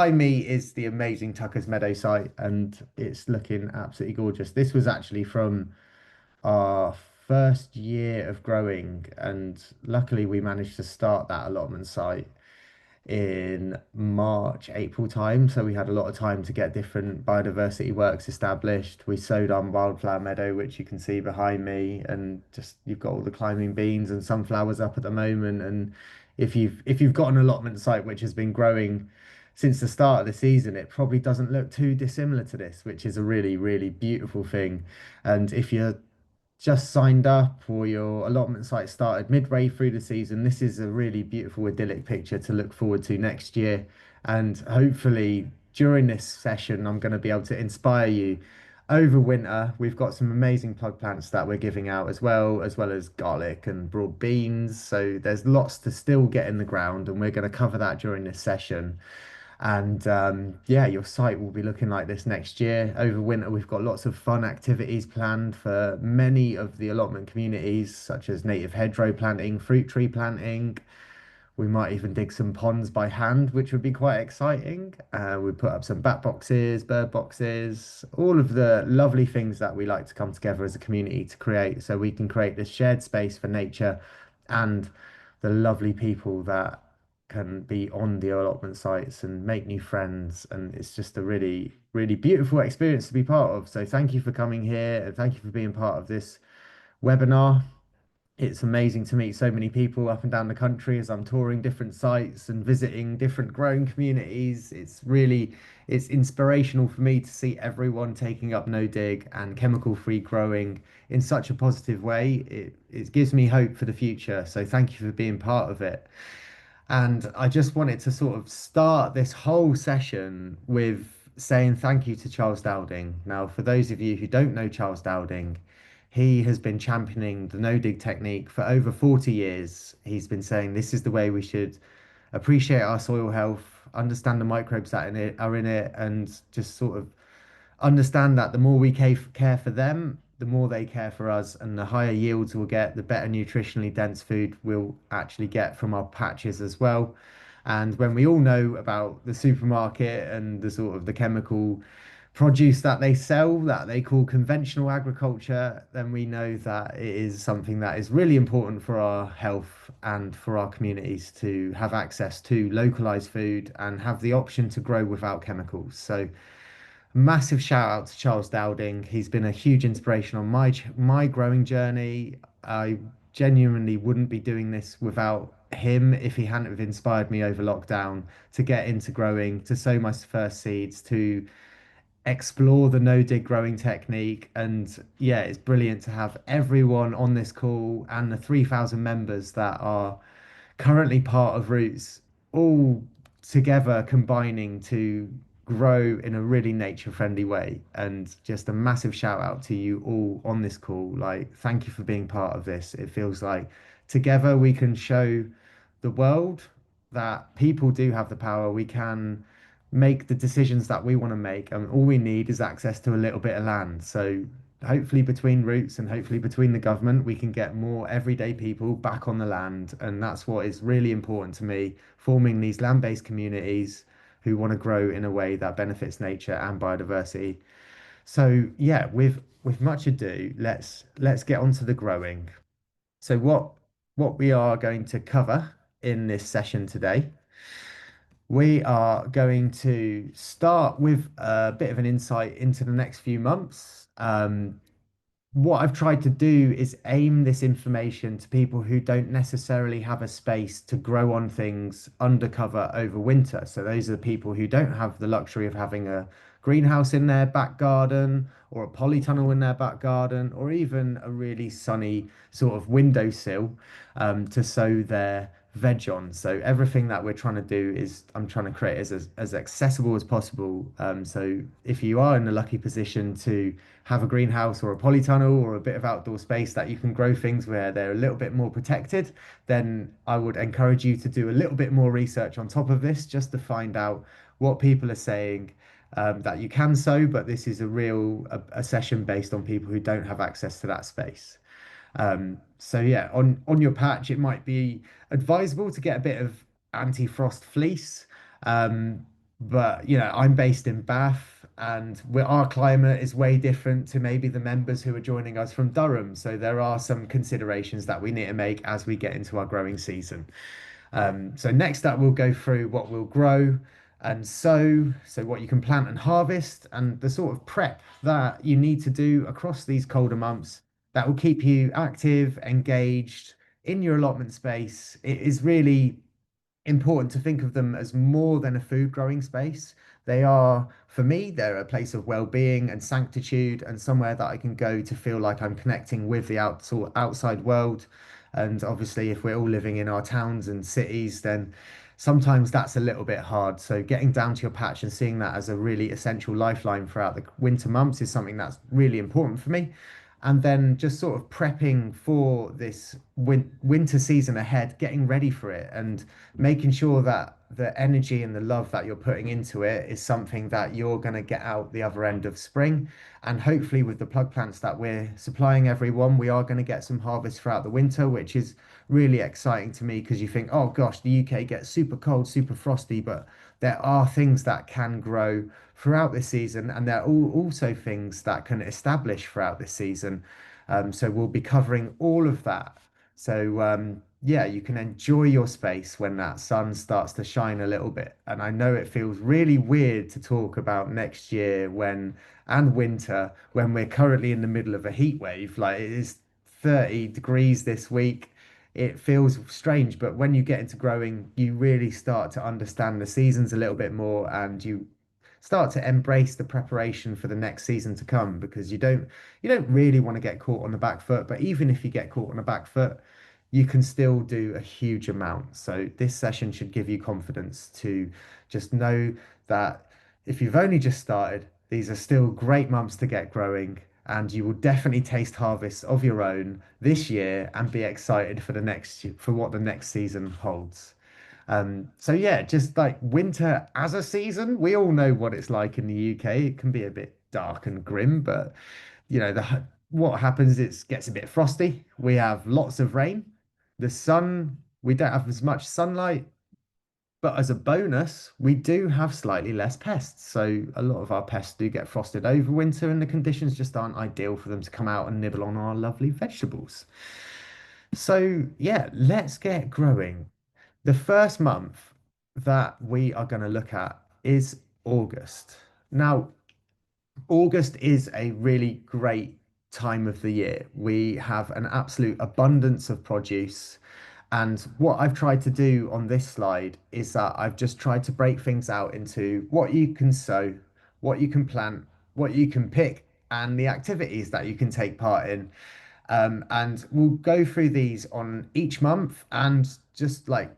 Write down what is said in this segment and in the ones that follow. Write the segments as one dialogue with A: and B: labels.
A: By me is the amazing Tucker's Meadow site, and it's looking absolutely gorgeous. This was actually from our first year of growing, and luckily we managed to start that allotment site in March, April time. So we had a lot of time to get different biodiversity works established. We sowed on wildflower meadow, which you can see behind me, and just you've got all the climbing beans and sunflowers up at the moment. And if you've got an allotment site which has been growing since the start of the season, it probably doesn't look too dissimilar to this, which is a really, really beautiful thing. And if you're just signed up or your allotment site started midway through the season, this is a really beautiful, idyllic picture to look forward to next year. And hopefully, during this session, I'm going to be able to inspire you over winter. We've got some amazing plug plants that we're giving out as well as garlic and broad beans. So there's lots to still get in the ground, and we're going to cover that during this session. And yeah, your site will be looking like this next year. Over winter, we've got lots of fun activities planned for many of the allotment communities, such as native hedgerow planting, fruit tree planting. We might even dig some ponds by hand, which would be quite exciting. We put up some bat boxes, bird boxes, all of the lovely things that we like to come together as a community to create so we can create this shared space for nature and the lovely people that can be on the allotment sites and make new friends. And it's just a really, really beautiful experience to be part of. So thank you for coming here and thank you for being part of this webinar. It's amazing to meet so many people up and down the country as I'm touring different sites and visiting different growing communities. It's inspirational for me to see everyone taking up no dig and chemical free growing in such a positive way. It gives me hope for the future. So thank you for being part of it. And I just wanted to sort of start this whole session with saying thank you to Charles Dowding. Now, for those of you who don't know Charles Dowding, he has been championing the no dig technique for over 40 years. He's been saying this is the way we should appreciate our soil health, understand the microbes that are in it, and just sort of understand that the more we care for them, the more they care for us, and the higher yields we'll get, the better nutritionally dense food we'll actually get from our patches as well. And when we all know about the supermarket and the sort of the chemical produce that they sell that they call conventional agriculture, then we know that it is something that is really important for our health and for our communities to have access to localized food and have the option to grow without chemicals. So massive shout out to Charles Dowding. He's been a huge inspiration on my growing journey. I genuinely wouldn't be doing this without him if he hadn't have inspired me over lockdown to get into growing, to sow my first seeds, to explore the no dig growing technique. And yeah, it's brilliant to have everyone on this call and the 3,000 members that are currently part of Roots all together combining to grow in a really nature friendly way. And just a massive shout out to you all on this call. Like, thank you for being part of this. It feels like together we can show the world that people do have the power. We can make the decisions that we want to make, and all we need is access to a little bit of land. So hopefully between Roots and hopefully between the government, we can get more everyday people back on the land. And that's what is really important to me, forming these land-based communities who want to grow in a way that benefits nature and biodiversity. So yeah, with much ado, let's get on to the growing. So what we are going to cover in this session today, we are going to start with a bit of an insight into the next few months. What I've tried to do is aim this information to people who don't necessarily have a space to grow on things undercover over winter. So those are the people who don't have the luxury of having a greenhouse in their back garden or a polytunnel in their back garden or even a really sunny sort of windowsill to sow their veg on. So everything that we're trying to do is I'm trying to create as accessible as possible. So if you are in the lucky position to have a greenhouse or a polytunnel or a bit of outdoor space that you can grow things where they're a little bit more protected, then I would encourage you to do a little bit more research on top of this just to find out what people are saying that you can sow. But this is a session based on people who don't have access to that space. So yeah, on your patch, it might be advisable to get a bit of anti-frost fleece. Um, But I'm based in Bath, and our climate is way different to maybe the members who are joining us from Durham. So there are some considerations that we need to make as we get into our growing season. So next up, we'll go through what we'll grow and sow, so what you can plant and harvest, and the sort of prep that you need to do across these colder months that will keep you active, engaged in your allotment space. It is really important to think of them as more than a food growing space. They are, for me, they're a place of well-being and sanctitude and somewhere that I can go to feel like I'm connecting with the outside world. And obviously, if we're all living in our towns and cities, then sometimes that's a little bit hard. So getting down to your patch and seeing that as a really essential lifeline throughout the winter months is something that's really important for me. And then just sort of prepping for this winter season ahead, getting ready for it, and making sure that the energy and the love that you're putting into it is something that you're going to get out the other end of spring. And hopefully, with the plug plants that we're supplying everyone, we are going to get some harvest throughout the winter, which is really exciting to me because you think, oh gosh, the UK gets super cold, super frosty, but there are things that can grow throughout this season, and there are also things that can establish throughout this season. So we'll be covering all of that. So yeah, you can enjoy your space when that sun starts to shine a little bit. And I know it feels really weird to talk about next year and winter when we're currently in the middle of a heat wave. Like it is 30 degrees this week. It feels strange, but when you get into growing, you really start to understand the seasons a little bit more, and you start to embrace the preparation for the next season to come, because you don't really want to get caught on the back foot. But even if you get caught on the back foot, you can still do a huge amount. So this session should give you confidence to just know that if you've only just started, these are still great months to get growing, and you will definitely taste harvests of your own this year and be excited for what the next season holds. So yeah, just like winter as a season, we all know what it's like in the UK. It can be a bit dark and grim, but what happens is it gets a bit frosty. We have lots of rain. The sun, we don't have as much sunlight, but as a bonus, we do have slightly less pests. So a lot of our pests do get frosted over winter, and the conditions just aren't ideal for them to come out and nibble on our lovely vegetables. So yeah, let's get growing. The first month that we are going to look at is August. Now, August is a really great time of the year. We have an absolute abundance of produce. And what I've tried to do on this slide is that I've just tried to break things out into what you can sow, what you can plant, what you can pick, and the activities that you can take part in. And we'll go through these on each month, and just like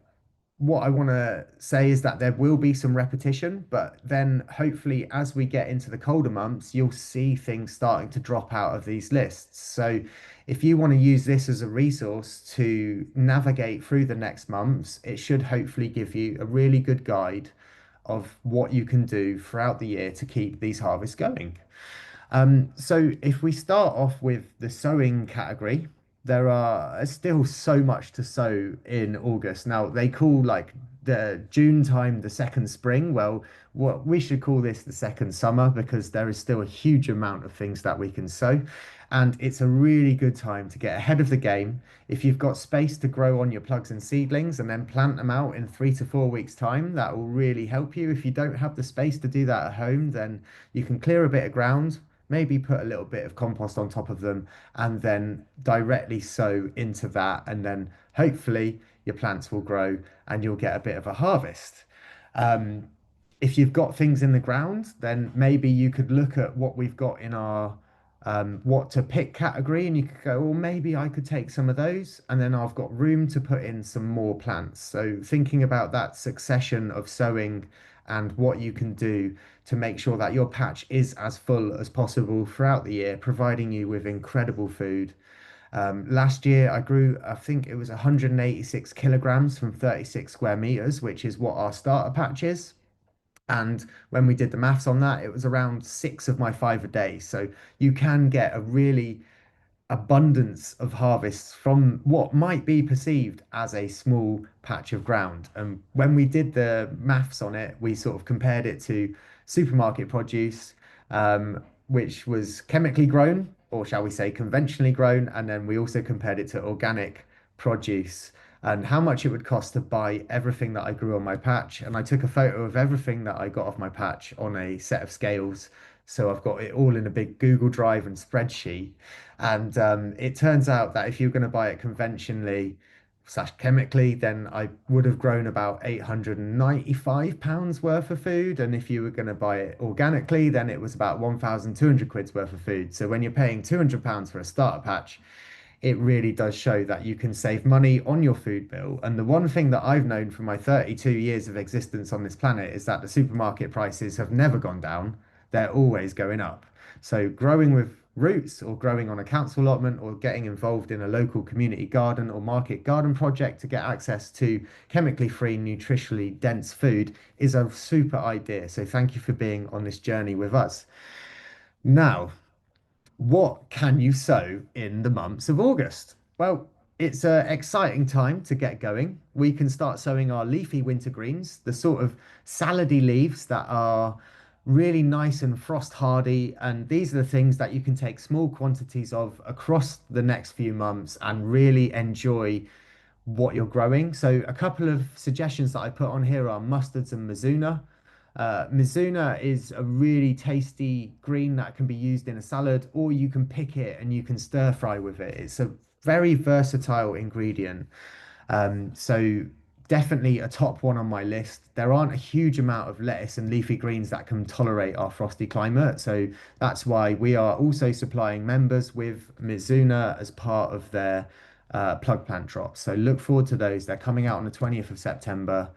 A: what I want to say is that there will be some repetition, but then hopefully, as we get into the colder months, you'll see things starting to drop out of these lists. So, if you want to use this as a resource to navigate through the next months, it should hopefully give you a really good guide of what you can do throughout the year to keep these harvests going. So if we start off with the sowing category, there are still so much to sow in August. Now they call like the June time the second spring. Well, what we should call this the second summer, because there is still a huge amount of things that we can sow. And it's a really good time to get ahead of the game. If you've got space to grow on your plugs and seedlings and then plant them out in 3 to 4 weeks' time, that will really help you. If you don't have the space to do that at home, then you can clear a bit of ground, maybe put a little bit of compost on top of them, and then directly sow into that. And then hopefully your plants will grow and you'll get a bit of a harvest. Um, if you've got things in the ground, then maybe you could look at what we've got in our what to pick category, and you could go, well, maybe I could take some of those, and then I've got room to put in some more plants. So thinking about that succession of sowing and what you can do to make sure that your patch is as full as possible throughout the year, providing you with incredible food. Last year, I grew, I think it was 186 kilograms from 36 square meters, which is what our starter patch is. And when we did the maths on that, it was around 6 of my 5 a day. So you can get a really abundance of harvests from what might be perceived as a small patch of ground. And when we did the maths on it, we sort of compared it to supermarket produce, which was chemically grown, or shall we say conventionally grown. And then we also compared it to organic produce and how much it would cost to buy everything that I grew on my patch. And I took a photo of everything that I got off my patch on a set of scales. So I've got it all in a big Google Drive and spreadsheet. And it turns out that if you're going to buy it conventionally slash chemically, then I would have grown about £895 worth of food. And if you were going to buy it organically, then it was about 1,200 quid's worth of food. So when you're paying £200 for a starter patch, it really does show that you can save money on your food bill. And the one thing that I've known from my 32 years of existence on this planet is that the supermarket prices have never gone down, they're always going up. So, growing with roots or growing on a council allotment or getting involved in a local community garden or market garden project to get access to chemically free, nutritionally dense food is a super idea. So, thank you for being on this journey with us. Now, what can you sow in the months of August? Well, it's an exciting time to get going. We can start sowing our leafy winter greens, the sort of salady leaves that are really nice and frost hardy. And these are the things that you can take small quantities of across the next few months and really enjoy what you're growing. So a couple of suggestions that I put on here are mustards and mizuna. Mizuna is a really tasty green that can be used in a salad, or you can pick it and you can stir fry with it. It's a very versatile ingredient. So definitely a top one on my list. There aren't a huge amount of lettuce and leafy greens that can tolerate our frosty climate. So that's why we are also supplying members with Mizuna as part of their plug plant drops. So look forward to those. They're coming out on the 20th of September.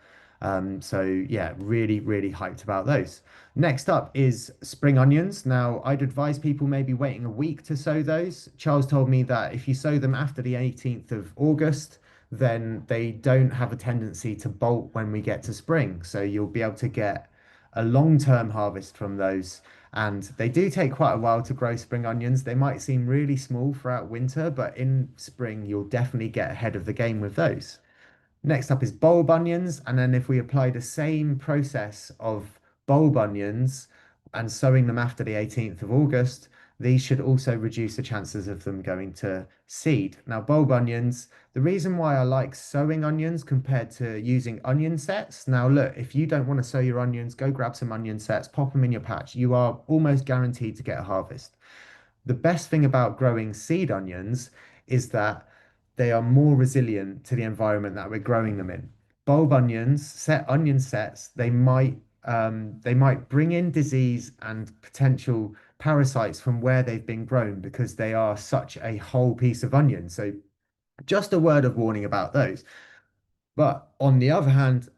A: So yeah, really, really hyped about those. Next up is spring onions. Now, I'd advise people maybe waiting a week to sow those. Charles told me that if you sow them after the 18th of August, then they don't have a tendency to bolt when we get to spring. So you'll be able to get a long-term harvest from those. And they do take quite a while to grow spring onions. They might seem really small throughout winter, but in spring, you'll definitely get ahead of the game with those. Next up is bulb onions. And then if we apply the same process of bulb onions and sowing them after the 18th of August, these should also reduce the chances of them going to seed. Now, bulb onions, the reason why I like sowing onions compared to using onion sets. Now, look, if you don't want to sow your onions, go grab some onion sets, pop them in your patch. You are almost guaranteed to get a harvest. The best thing about growing seed onions is that they are more resilient to the environment that we're growing them in. Bulb onions, set onion sets, they might bring in disease and potential parasites from where they've been grown because they are such a whole piece of onion. So just a word of warning about those. But on the other hand,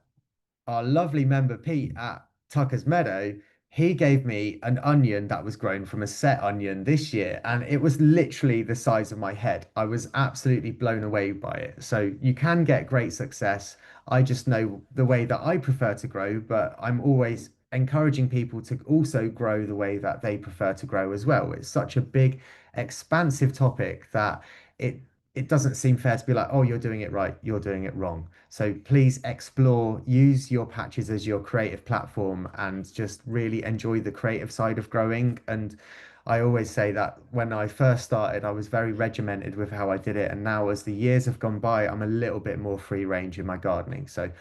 A: our lovely member Pete at Tucker's Meadow, he gave me an onion that was grown from a set onion this year, and it was literally the size of my head. I was absolutely blown away by it. So you can get great success. I just know the way that I prefer to grow, but I'm always encouraging people to also grow the way that they prefer to grow as well. It's such a big, expansive topic that it it doesn't seem fair to be like, oh, you're doing it right, you're doing it wrong. So please explore, use your patches as your creative platform and just really enjoy the creative side of growing. And I always say that when I first started, I was very regimented with how I did it. And now, as the years have gone by, I'm a little bit more free range in my gardening. So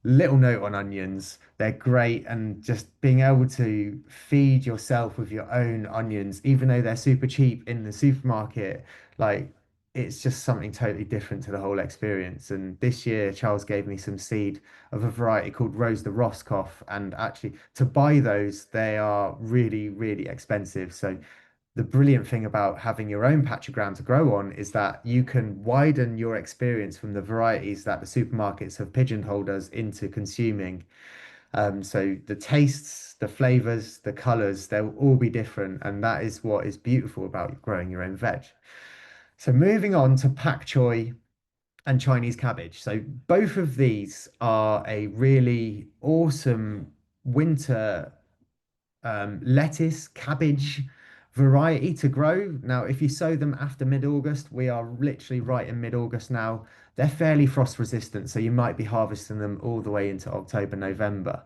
A: little note on onions. They're great, and just being able to feed yourself with your own onions, even though they're super cheap in the supermarket, like it's just something totally different to the whole experience. And this year, Charles gave me some seed of a variety called Rose the Roscoff, and actually to buy those, they are really, really expensive. So the brilliant thing about having your own patch of ground to grow on is that you can widen your experience from the varieties that the supermarkets have pigeonholed us into consuming. So the tastes, the flavors, the colors, they'll all be different. And that is what is beautiful about growing your own veg. So moving on to pak choi and Chinese cabbage. So both of these are a really awesome winter lettuce, cabbage variety to grow. Now, if you sow them after mid-August, we are literally right in mid-August now. They're fairly frost resistant, so you might be harvesting them all the way into October, November.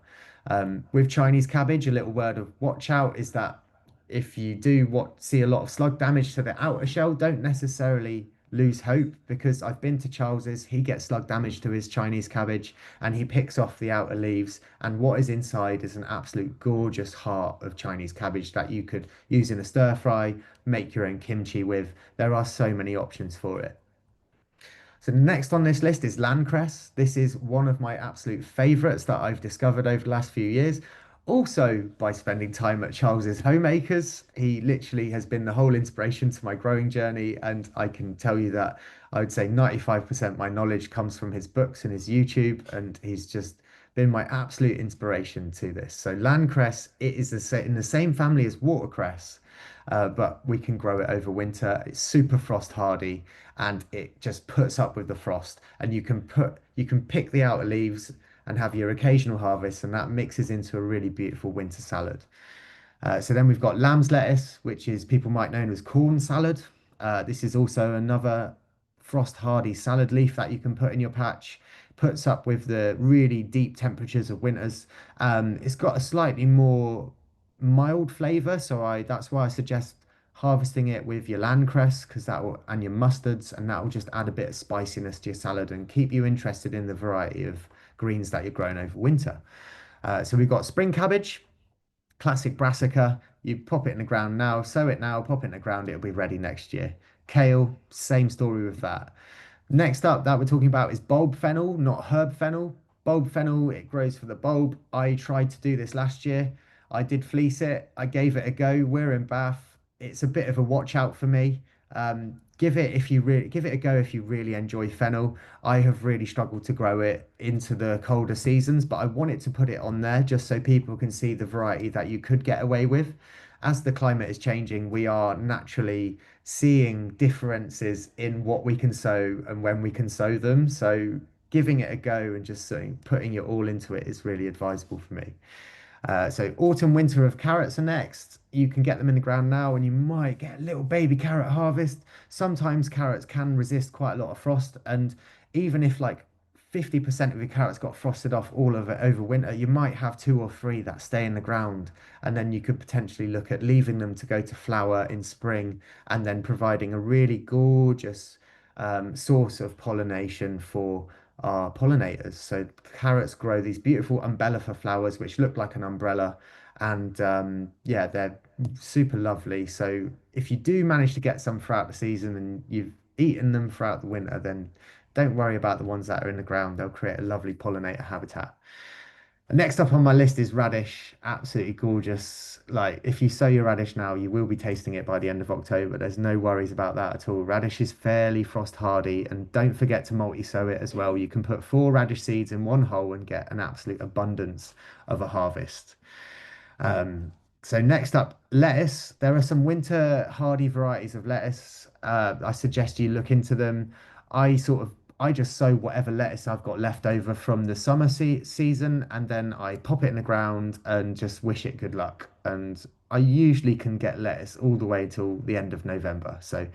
A: With Chinese cabbage, a little word of watch out is that if you do what see a lot of slug damage to the outer shell, don't necessarily lose hope because I've been to Charles's, he gets slug damage to his Chinese cabbage and he picks off the outer leaves. And what is inside is an absolute gorgeous heart of Chinese cabbage that you could use in a stir fry, make your own kimchi with. There are so many options for it. So next on this list is Landcress. This is one of my absolute favorites that I've discovered over the last few years. Also, by spending time at Charles's Homemakers, he literally has been the whole inspiration to my growing journey. And I can tell you that I would say 95% my knowledge comes from his books and his YouTube, and he's just been my absolute inspiration to this. So Landcress, it is in the same family as watercress, but we can grow it over winter. It's super frost hardy and it just puts up with the frost. And you can pick the outer leaves and have your occasional harvest, and that mixes into a really beautiful winter salad. So then we've got lamb's lettuce, which is people might know as corn salad. This is also another frost hardy salad leaf that you can put in your patch. Puts up with the really deep temperatures of winters. It's got a slightly more mild flavor, so I that's why I suggest harvesting it with your landcress because that will and your mustards, and that will just add a bit of spiciness to your salad and keep you interested in the variety of greens that you're growing over winter. So we've got spring cabbage, classic brassica. You pop it in the ground now, sow it now, pop it in the ground, it'll be ready next year. Kale, same story with that. Next up that we're talking about is bulb fennel, not herb fennel. Bulb fennel, it grows for the bulb. I tried to do this last year. I did fleece it. I gave it a go. We're in Bath. It's a bit of a watch out for me. Give it a go if you really enjoy fennel. I have really struggled to grow it into the colder seasons, but I wanted to put it on there just so people can see the variety that you could get away with. As the climate is changing, we are naturally seeing differences in what we can sow and when we can sow them. So giving it a go and just putting your all into it is really advisable for me. So autumn, winter of carrots are next. You can get them in the ground now and you might get a little baby carrot harvest. Sometimes carrots can resist quite a lot of frost. And even if like 50% of your carrots got frosted off all of it over winter, you might have two or three that stay in the ground. And then you could potentially look at leaving them to go to flower in spring and then providing a really gorgeous source of pollination for are pollinators. So carrots grow these beautiful umbellifer flowers, which look like an umbrella. And yeah, they're super lovely. So if you do manage to get some throughout the season and you've eaten them throughout the winter, then don't worry about the ones that are in the ground. They'll create a lovely pollinator habitat. Next up on my list is radish. Absolutely gorgeous. Like if you sow your radish now, you will be tasting it by the end of October. There's no worries about that at all. Radish is fairly frost hardy, and don't forget to multi-sow it as well. You can put 4 radish seeds in one hole and get an absolute abundance of a harvest. So next up, lettuce. There are some winter hardy varieties of lettuce. I suggest you look into them. I just sow whatever lettuce I've got left over from the summer season, and then I pop it in the ground and just wish it good luck. And I usually can get lettuce all the way till the end of November, so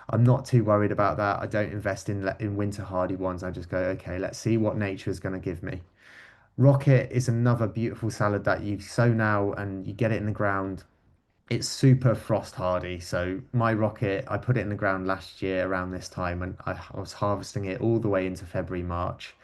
A: I'm not too worried about that. I don't invest in winter hardy ones. I just go, okay, let's see what nature is going to give me. Rocket is another beautiful salad that you sow now and you get it in the ground. It's super frost hardy. So my rocket, I put it in the ground last year around this time and I was harvesting it all the way into February, March.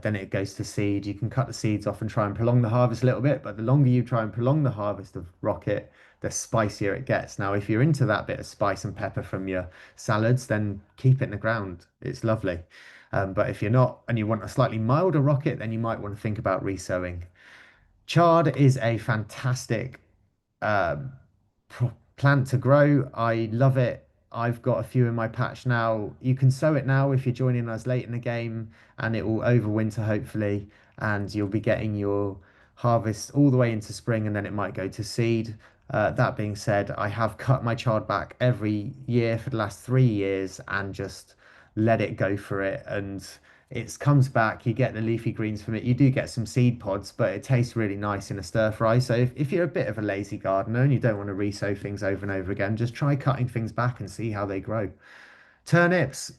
A: Then it goes to seed. You can cut the seeds off and try and prolong the harvest a little bit, but the longer you try and prolong the harvest of rocket, the spicier it gets. Now, if you're into that bit of spice and pepper from your salads, then keep it in the ground. It's lovely. But if you're not and you want a slightly milder rocket, then you might want to think about resowing. Chard is a fantastic um, plant to grow. I love it. I've got a few in my patch now. You can sow it now if you're joining us late in the game, and it will overwinter hopefully, and you'll be getting your harvest all the way into spring, and then it might go to seed. That being said, I have cut my chard back every year for the last 3 years and just let it go for it. And It comes back, you get the leafy greens from it. You do get some seed pods, but it tastes really nice in a stir fry. So if you're a bit of a lazy gardener and you don't want to re-sow things over and over again, just try cutting things back and see how they grow. Turnips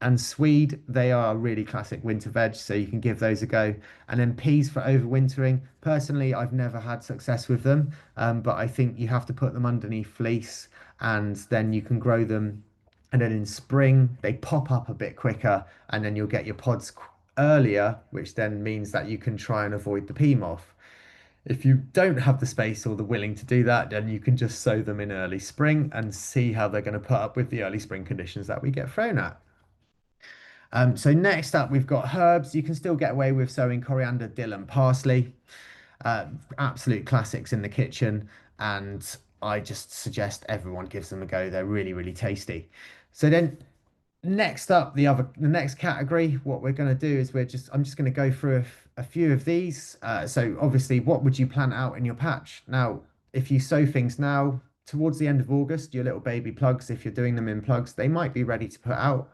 A: and swede, they are really classic winter veg, so you can give those a go. And then peas for overwintering. Personally, I've never had success with them, but I think you have to put them underneath fleece and then you can grow them. And then in spring, they pop up a bit quicker, and then you'll get your pods earlier, which then means that you can try and avoid the pea moth. If you don't have the space or the willing to do that, then you can just sow them in early spring and see how they're going to put up with the early spring conditions that we get thrown at. So next up, we've got herbs. You can still get away with sowing coriander, dill, and parsley. Absolute classics in the kitchen, and I just suggest everyone gives them a go. They're really, really tasty. So then next up, the next category, what we're going to do is I'm just going to go through a few of these. So obviously, what would you plant out in your patch? Now, if you sow things now, towards the end of August, your little baby plugs, if you're doing them in plugs, they might be ready to put out.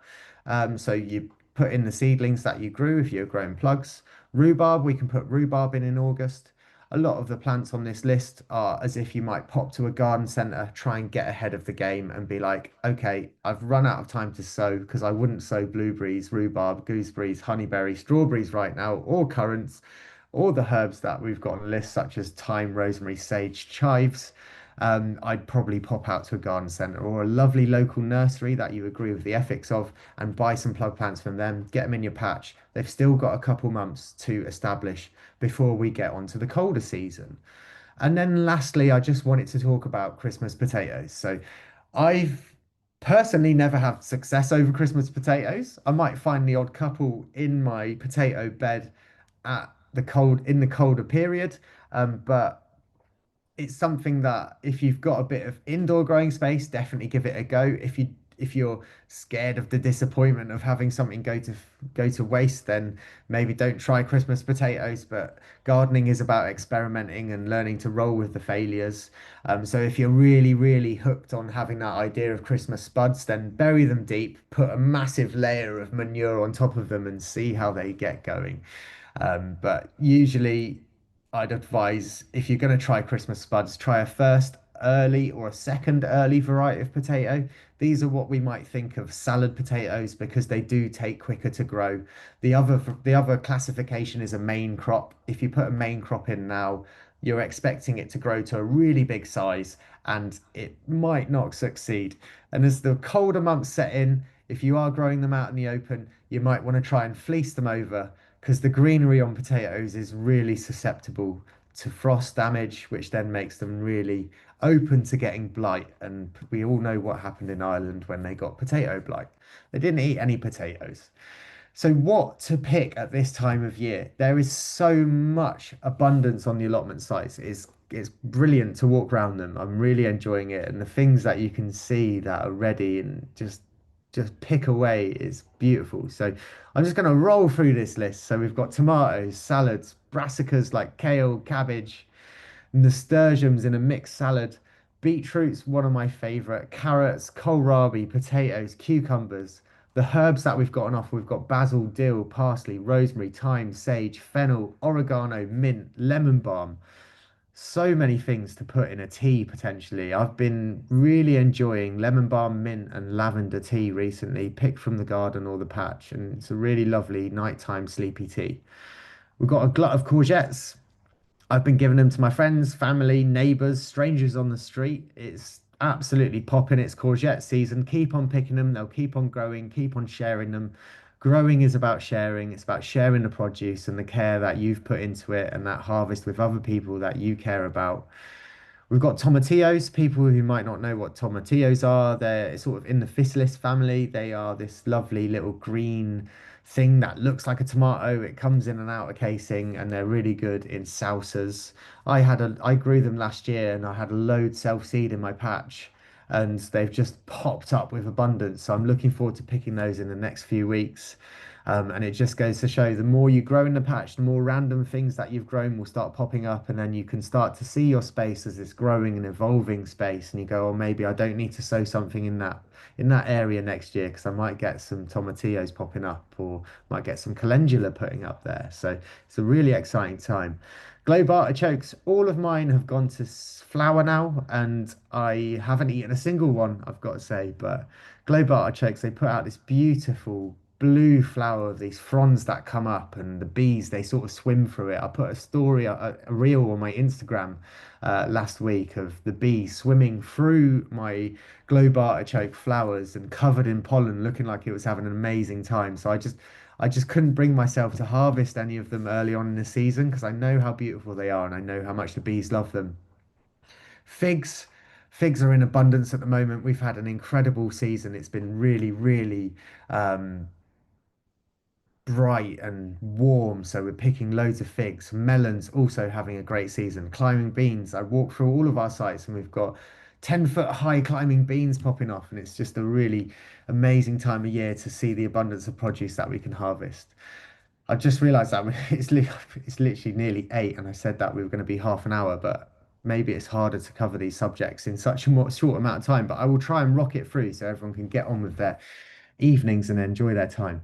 A: So you put in the seedlings that you grew if you're growing plugs. Rhubarb, we can put rhubarb in August. A lot of the plants on this list are as if you might pop to a garden centre, try and get ahead of the game and be like, okay, I've run out of time to sow because I wouldn't sow blueberries, rhubarb, gooseberries, honeyberries, strawberries right now, or currants, or the herbs that we've got on the list, such as thyme, rosemary, sage, chives. I'd probably pop out to a garden centre or a lovely local nursery that you agree with the ethics of and buy some plug plants from them, get them in your patch. They've still got a couple months to establish before we get onto the colder season. And then lastly, I just wanted to talk about Christmas potatoes. So I've personally never had success over Christmas potatoes. I might find the odd couple in my potato bed at the colder period, but it's something that if you've got a bit of indoor growing space, definitely give it a go. If you're scared of the disappointment of having something go to waste, then maybe don't try Christmas potatoes. But gardening is about experimenting and learning to roll with the failures. So if you're really, really hooked on having that idea of Christmas spuds, then bury them deep, put a massive layer of manure on top of them and see how they get going. But usually I'd advise if you're going to try Christmas spuds, try a first early or a second early variety of potato. These are what we might think of salad potatoes because they do take quicker to grow. The other classification is a main crop. If you put a main crop in now, you're expecting it to grow to a really big size and it might not succeed. And as the colder months set in, if you are growing them out in the open, you might want to try and fleece them over because the greenery on potatoes is really susceptible to frost damage, which then makes them really open to getting blight. And we all know what happened in Ireland when they got potato blight. They didn't eat any potatoes. So, what to pick at this time of year? There is so much abundance on the allotment sites. It's brilliant to walk around them. I'm really enjoying it, and the things that you can see that are ready and just pick away is beautiful. So I'm just going to roll through this list. So we've got tomatoes, salads, brassicas like kale, cabbage, nasturtiums in a mixed salad, beetroot's one of my favorite, carrots, kohlrabi, potatoes, cucumbers. The herbs that we've got on offer, we've got basil, dill, parsley, rosemary, thyme, sage, fennel, oregano, mint, lemon balm. So many things to put in a tea potentially. I've been really enjoying lemon balm, mint, and lavender tea recently, picked from the garden or the patch, and it's a really lovely nighttime sleepy tea. We've got a glut of courgettes. I've been giving them to my friends, family, neighbors, strangers on the street. It's absolutely popping. It's courgette season. Keep on picking them. They'll keep on growing, keep on sharing them. Growing is about sharing. It's about sharing the produce and the care that you've put into it and that harvest with other people that you care about. We've got tomatillos. People who might not know what tomatillos are, they're sort of in the physalis family. They are this lovely little green thing that looks like a tomato. It comes in and out of casing, and they're really good in salsas. I grew them last year, and I had a load self-seed in my patch, and they've just popped up with abundance. So I'm looking forward to picking those in the next few weeks. And it just goes to show the more you grow in the patch, the more random things that you've grown will start popping up. And then you can start to see your space as this growing and evolving space. And you go, oh, maybe I don't need to sow something in that area next year because I might get some tomatillos popping up or might get some calendula putting up there. So it's a really exciting time. Globe artichokes, all of mine have gone to flower now, and I haven't eaten a single one, I've got to say. But globe artichokes, they put out this beautiful blue flower of these fronds that come up, and the bees, they sort of swim through it. I put a story, a reel on my Instagram last week of the bees swimming through my globe artichoke flowers and covered in pollen, looking like it was having an amazing time. So I just couldn't bring myself to harvest any of them early on in the season because I know how beautiful they are and I know how much the bees love them. Figs, figs are in abundance at the moment. We've had an incredible season. It's been really, really bright and warm, so we're picking loads of figs. Melons also having a great season. Climbing beans. I walk through all of our sites and we've got 10-foot high climbing beans popping off, and it's just a really amazing time of year to see the abundance of produce that we can harvest. I just realized that it's literally nearly 8, and I said that we were going to be half an hour, but maybe it's harder to cover these subjects in such a more short amount of time. But I will try and rock it through so everyone can get on with their evenings and enjoy their time.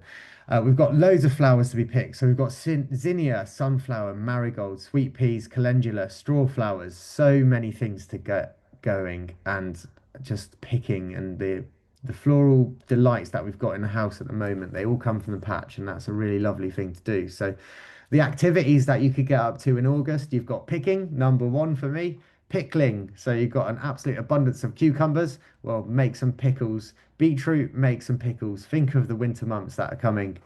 A: We've got loads of flowers to be picked. So we've got zinnia, sunflower, marigold, sweet peas, calendula, straw flowers. So many things to get going and just picking. And the floral delights that we've got in the house at the moment, they all come from the patch, and that's a really lovely thing to do. So the activities that you could get up to in August, you've got picking, number one for me, pickling. So you've got an absolute abundance of cucumbers. Well, make some pickles. Beetroot, make some pickles. Think of the winter months that are coming.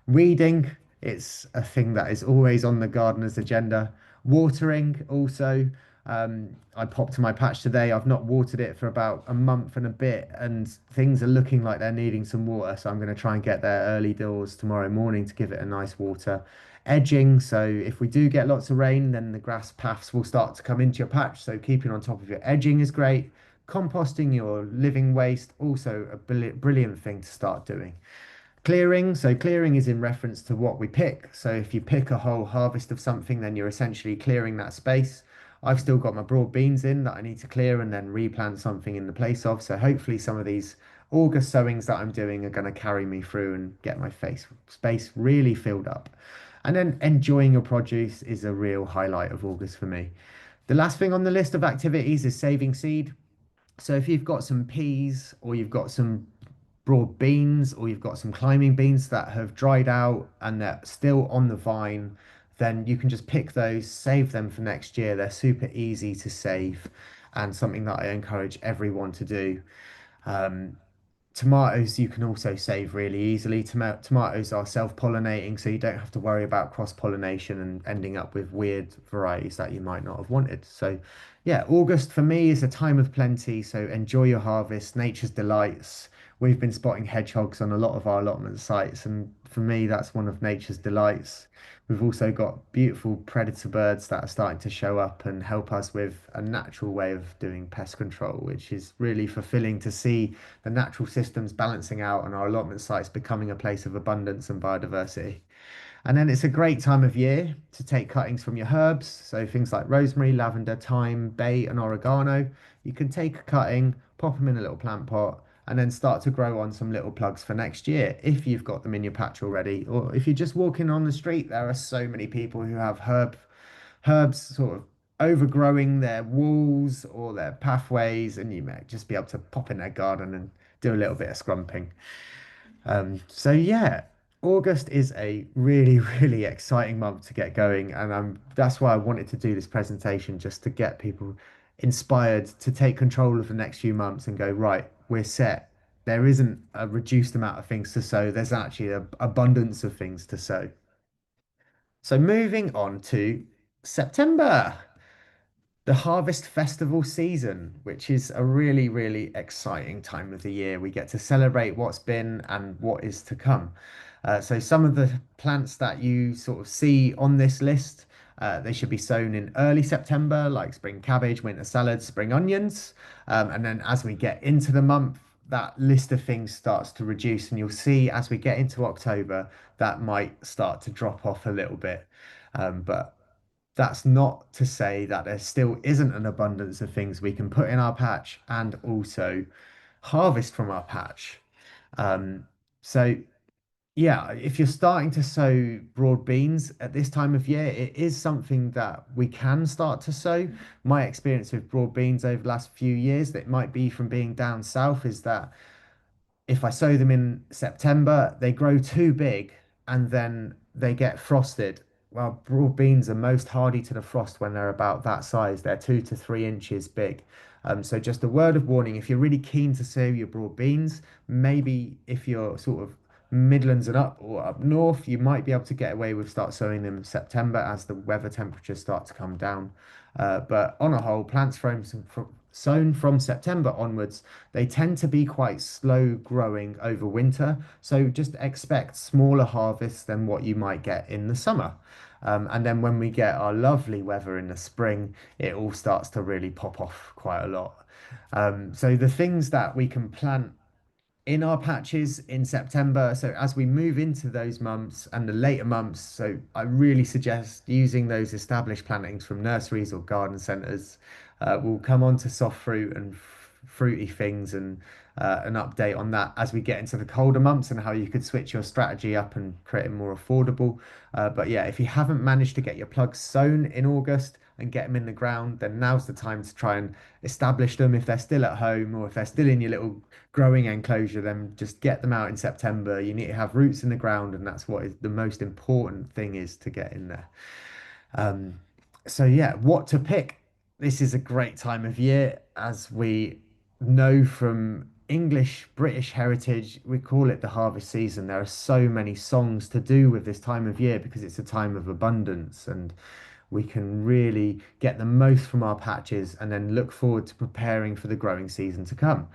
A: Weeding, it's a thing that is always on the gardener's agenda. Watering, also. I popped to my patch today. I've not watered it for about a month and a bit, and things are looking like they're needing some water. So I'm going to try and get there early doors tomorrow morning to give it a nice water. Edging, so if we do get lots of rain, then the grass paths will start to come into your patch. So keeping on top of your edging is great. Composting your living waste, also a brilliant thing to start doing. Clearing, so clearing is in reference to what we pick. So if you pick a whole harvest of something, then you're essentially clearing that space. I've still got my broad beans in that I need to clear and then replant something in the place of. So hopefully some of these August sowings that I'm doing are going to carry me through and get my face space really filled up. And then enjoying your produce is a real highlight of August for me. The last thing on the list of activities is saving seed. So if you've got some peas or you've got some broad beans or you've got some climbing beans that have dried out and they're still on the vine, then you can just pick those, save them for next year. They're super easy to save and something that I encourage everyone to do. Um, Tomatoes you can also save really easily. Tomatoes are self-pollinating, so you don't have to worry about cross-pollination and ending up with weird varieties that you might not have wanted. So yeah, August for me is a time of plenty, so enjoy your harvest, nature's delights. We've been spotting hedgehogs on a lot of our allotment sites, and for me, that's one of nature's delights. We've also got beautiful predator birds that are starting to show up and help us with a natural way of doing pest control, which is really fulfilling to see the natural systems balancing out and our allotment sites becoming a place of abundance and biodiversity. And then it's a great time of year to take cuttings from your herbs. So things like rosemary, lavender, thyme, bay, and oregano. You can take a cutting, pop them in a little plant pot, and then start to grow on some little plugs for next year if you've got them in your patch already. Or if you're just walking on the street, there are so many people who have herbs sort of overgrowing their walls or their pathways, and you may just be able to pop in their garden and do a little bit of scrumping. So yeah, August is a really, really exciting month to get going, and that's why I wanted to do this presentation, just to get people inspired to take control of the next few months and go, right, we're set. There isn't a reduced amount of things to sow. There's actually an abundance of things to sow. So moving on to September, the Harvest Festival season, which is a really, really exciting time of the year. We get to celebrate what's been and what is to come. So some of the plants that you sort of see on this list, they should be sown in early September, like spring cabbage, winter salad, spring onions. And then as we get into the month, that list of things starts to reduce, and you'll see as we get into October that might start to drop off a little bit. But that's not to say that there still isn't an abundance of things we can put in our patch and also harvest from our patch. Um, so yeah, if you're starting to sow broad beans at this time of year, it is something that we can start to sow. My experience with broad beans over the last few years, that might be from being down south, is that if I sow them in September, they grow too big and then they get frosted. Well, broad beans are most hardy to the frost when they're about that size. They're 2 to 3 inches big. So just a word of warning, if you're really keen to sow your broad beans, maybe if you're sort of Midlands and up or up north, you might be able to get away with start sowing them in September as the weather temperatures start to come down. But on a whole, plants sown from September onwards, they tend to be quite slow growing over winter. So just expect smaller harvests than what you might get in the summer. And then when we get our lovely weather in the spring, it all starts to really pop off quite a lot. So the things that we can plant in our patches in September. So as we move into those months and the later months, so I really suggest using those established plantings from nurseries or garden centres. We'll come on to soft fruit and fruity things and an update on that as we get into the colder months and how you could switch your strategy up and create it more affordable. But yeah, if you haven't managed to get your plugs sown in August and get them in the ground, then now's the time to try and establish them if they're still at home or if they're still in your little growing enclosure, then just get them out in September. You need to have roots in the ground, and that's what is the most important thing is to get in there. Um, so yeah, what to pick? This is a great time of year, as we know from English British heritage. We call it the harvest season. There are so many songs to do with this time of year because it's a time of abundance and we can really get the most from our patches and then look forward to preparing for the growing season to come.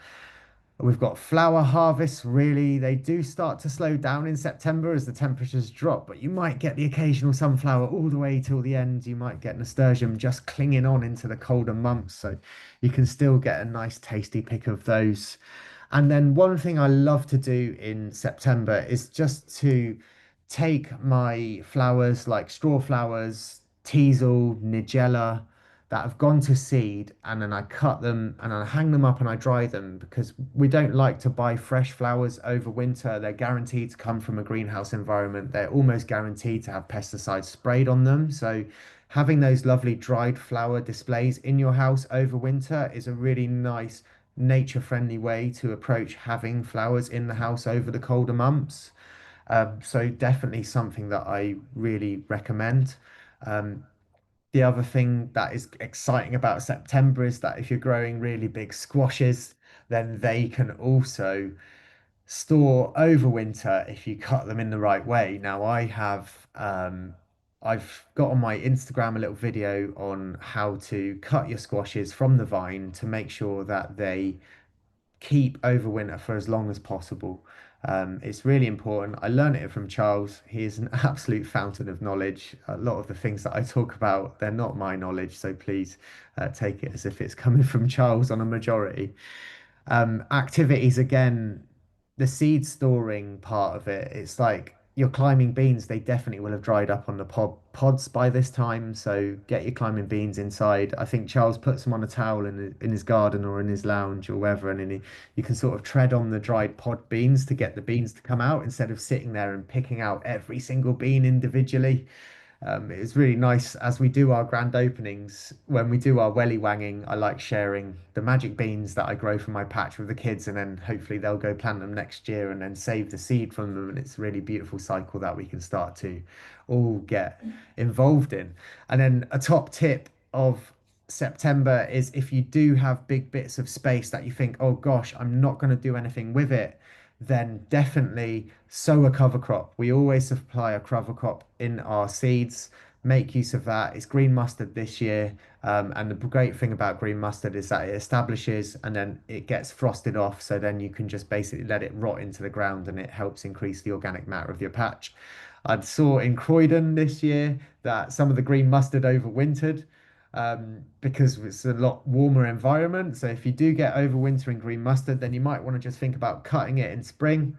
A: We've got flower harvests, really. They do start to slow down in September as the temperatures drop, but you might get the occasional sunflower all the way till the end. You might get nasturtium just clinging on into the colder months, so you can still get a nice tasty pick of those. And then one thing I love to do in September is just to take my flowers like straw flowers, teasel, nigella that have gone to seed, and then I cut them and I hang them up and I dry them because we don't like to buy fresh flowers over winter. They're guaranteed to come from a greenhouse environment. They're almost guaranteed to have pesticides sprayed on them. So having those lovely dried flower displays in your house over winter is a really nice nature-friendly way to approach having flowers in the house over the colder months. So definitely something that I really recommend. Um, the other thing that is exciting about September is that if you're growing really big squashes, then they can also store over winter if you cut them in the right way. Now, I've got on my Instagram a little video on how to cut your squashes from the vine to make sure that they keep over winter for as long as possible. It's really important. I learned it from Charles. He is an absolute fountain of knowledge. A lot of the things that I talk about, they're not my knowledge, so please take it as if it's coming from Charles on a majority. Activities again, the seed storing part of it, it's like your climbing beans, they definitely will have dried up on the pods by this time. So get your climbing beans inside. I think Charles puts them on a towel in his garden or in his lounge or wherever, and then you can sort of tread on the dried pod beans to get the beans to come out instead of sitting there and picking out every single bean individually. It's really nice as we do our grand openings. When we do our welly wanging, I like sharing the magic beans that I grow from my patch with the kids, and then hopefully they'll go plant them next year and then save the seed from them. And it's a really beautiful cycle that we can start to all get involved in. And then a top tip of September is if you do have big bits of space that you think, oh gosh, I'm not going to do anything with it, then definitely sow a cover crop. We always supply a cover crop in our seeds. Make use of that. It's green mustard this year. And the great thing about green mustard is that it establishes and then it gets frosted off. So then you can just basically let it rot into the ground and it helps increase the organic matter of your patch. I saw in Croydon this year that some of the green mustard overwintered. because it's a lot warmer environment. So if you do get overwintering green mustard, then you might want to just think about cutting it in spring,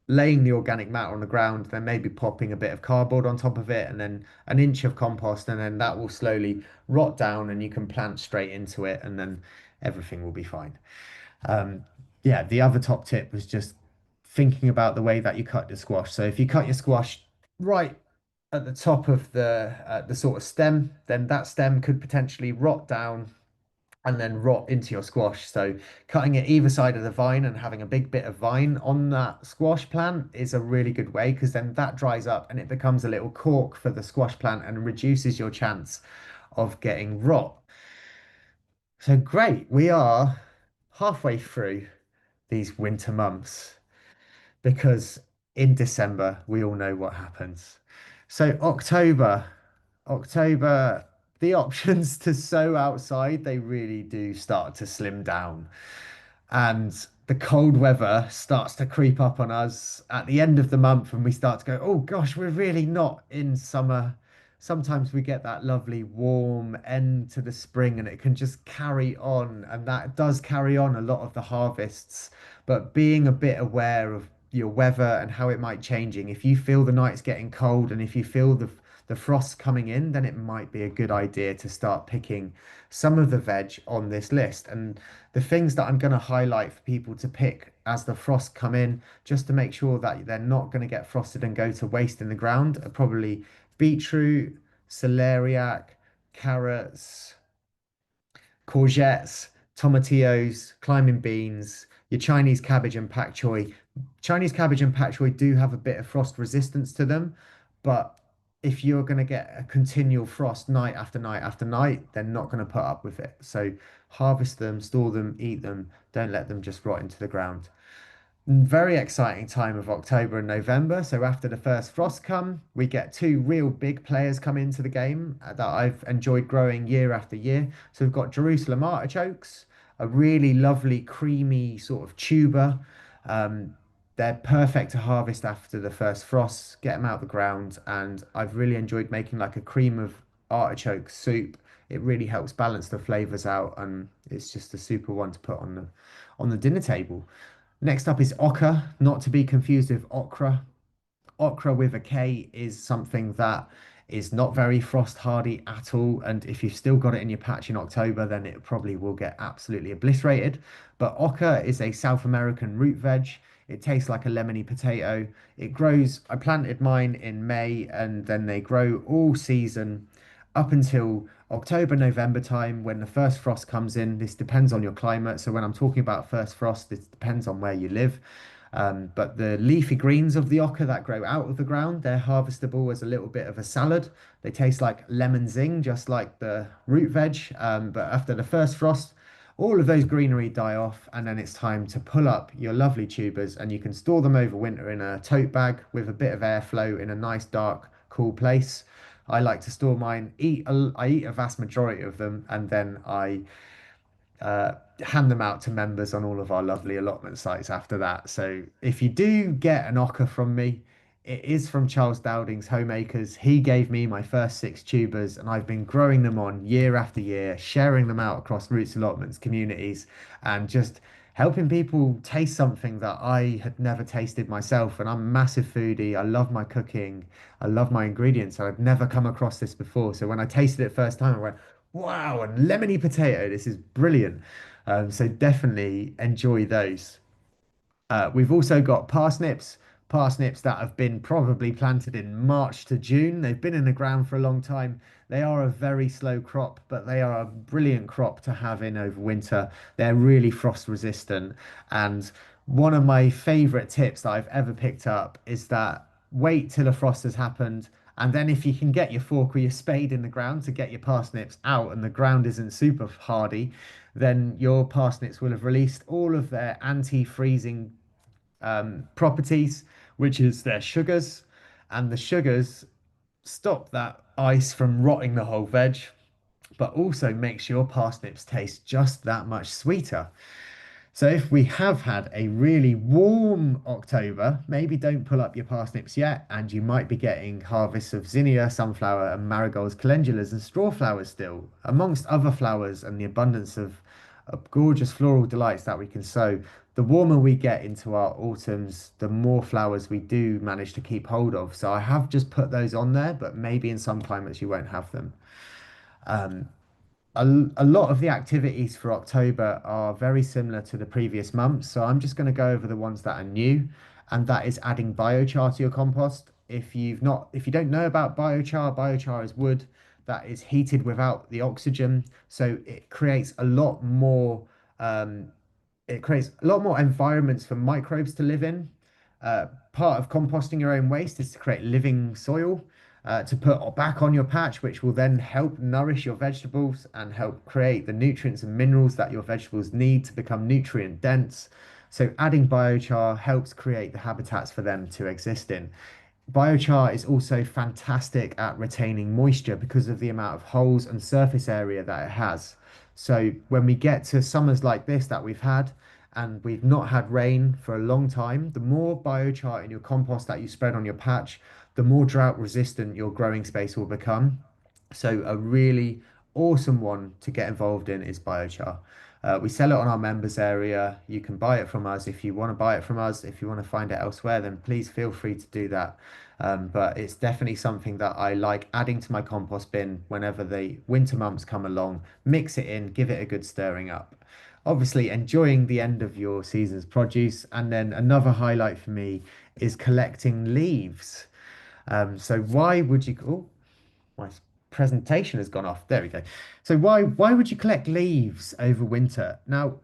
A: laying the organic matter on the ground, then maybe popping a bit of cardboard on top of it, and then an inch of compost, and then that will slowly rot down, and you can plant straight into it, and then everything will be fine. Um, yeah, the other top tip was just thinking about the way that you cut your squash. So if you cut your squash right at the top of the sort of stem, then that stem could potentially rot down and then rot into your squash. So cutting it either side of the vine and having a big bit of vine on that squash plant is a really good way, because then that dries up and it becomes a little cork for the squash plant and reduces your chance of getting rot. So great, we are halfway through these winter months, because in December we all know what happens. So October, the options to sow outside, they really do start to slim down. And the cold weather starts to creep up on us at the end of the month, and we start to go, oh gosh, we're really not in summer. Sometimes we get that lovely warm end to the spring, and it can just carry on, and that does carry on a lot of the harvests. But being a bit aware of your weather and how it might changing, if you feel the nights getting cold and if you feel the frost coming in, then it might be a good idea to start picking some of the veg on this list. And the things that I'm going to highlight for people to pick as the frosts come in, just to make sure that they're not going to get frosted and go to waste in the ground, are probably beetroot, celeriac, carrots, courgettes, tomatillos, climbing beans, your Chinese cabbage and pak choi. Chinese cabbage and pak choi do have a bit of frost resistance to them, but if you're going to get a continual frost night after night after night, they're not going to put up with it. So harvest them, store them, eat them. Don't let them just rot into the ground. Very exciting time of October and November. So after the first frost come, we get two real big players come into the game that I've enjoyed growing year after year. So we've got Jerusalem artichokes, a really lovely creamy sort of tuber. Um, they're perfect to harvest after the first frosts, get them out the ground, and I've really enjoyed making like a cream of artichoke soup. It really helps balance the flavors out, and it's just a super one to put on the dinner table. Next up is oca, not to be confused with okra. Okra with a K is something that is not very frost hardy at all. And if you've still got it in your patch in October, then it probably will get absolutely obliterated. But oca is a South American root veg. It tastes like a lemony potato. It grows, I planted mine in May, and then they grow all season up until October, November time when the first frost comes in. This depends on your climate. So when I'm talking about first frost, it depends on where you live. But the leafy greens of the oca that grow out of the ground, they're harvestable as a little bit of a salad. They taste like lemon zing, just like the root veg. But after the first frost, all of those greenery die off, and then it's time to pull up your lovely tubers, and you can store them over winter in a tote bag with a bit of airflow in a nice, dark, cool place. I like to store mine, I eat a vast majority of them, and then I hand them out to members on all of our lovely allotment sites after that. So if you do get an ocker from me, it is from Charles Dowding's Homeacres. He gave me my first six tubers, and I've been growing them on year after year, sharing them out across Roots Allotments communities, and just helping people taste something that I had never tasted myself. And I'm a massive foodie. I love my cooking. I love my ingredients. I've never come across this before. So when I tasted it first time, I went, wow, and lemony potato, this is brilliant. So definitely enjoy those. We've also got parsnips that have been probably planted in March to June. They've been in the ground for a long time. They are a very slow crop, but they are a brilliant crop to have in over winter. They're really frost resistant. And one of my favorite tips that I've ever picked up is that wait till a frost has happened. And then if you can get your fork or your spade in the ground to get your parsnips out and the ground isn't super hardy, then your parsnips will have released all of their anti-freezing properties, which is their sugars, and the sugars stop that ice from rotting the whole veg, but also makes your parsnips taste just that much sweeter. So if we have had a really warm October, maybe don't pull up your parsnips yet, and you might be getting harvests of zinnia, sunflower, and marigolds, calendulas, and straw flowers still, amongst other flowers and the abundance of gorgeous floral delights that we can sow. The warmer we get into our autumns, the more flowers we do manage to keep hold of. So I have just put those on there, but maybe in some climates you won't have them. Um, a lot of the activities for October are very similar to the previous months, so I'm just going to go over the ones that are new, and that is adding biochar to your compost. If you don't know about biochar, biochar is wood that is heated without the oxygen, so um, it creates a lot more environments for microbes to live in. Part of composting your own waste is to create living soil to put back on your patch, which will then help nourish your vegetables and help create the nutrients and minerals that your vegetables need to become nutrient dense. So adding biochar helps create the habitats for them to exist in. Biochar is also fantastic at retaining moisture because of the amount of holes and surface area that it has. So when we get to summers like this that we've had, and we've not had rain for a long time, the more biochar in your compost that you spread on your patch, the more drought resistant your growing space will become. So a really awesome one to get involved in is biochar. We sell it on our members area. You can buy it from us if you want to buy it from us. If you want to find it elsewhere, then please feel free to do that. But it's definitely something that I like adding to my compost bin whenever the winter months come along. Mix it in, give it a good stirring up. Obviously, enjoying the end of your season's produce. And then another highlight for me is collecting leaves. So why would you? Oh, my presentation has gone off. There we go. So why would you collect leaves over winter? Now,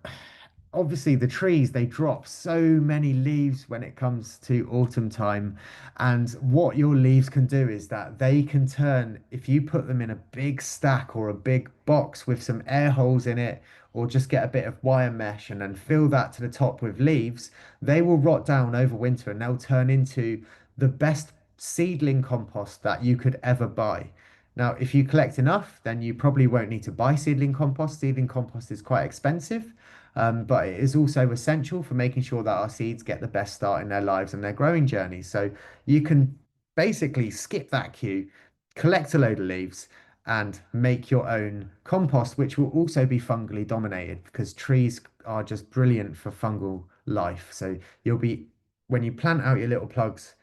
A: obviously the trees they drop so many leaves when it comes to autumn time, and what your leaves can do is that they can turn, if you put them in a big stack or a big box with some air holes in it, or just get a bit of wire mesh and then fill that to the top with leaves, they will rot down over winter and they'll turn into the best seedling compost that you could ever buy. Now, if you collect enough, then you probably won't need to buy seedling compost. Seedling compost is quite expensive, but it is also essential for making sure that our seeds get the best start in their lives and their growing journeys. So you can basically skip that queue, collect a load of leaves, and make your own compost, which will also be fungally dominated because trees are just brilliant for fungal life. So when you plant out your little plugs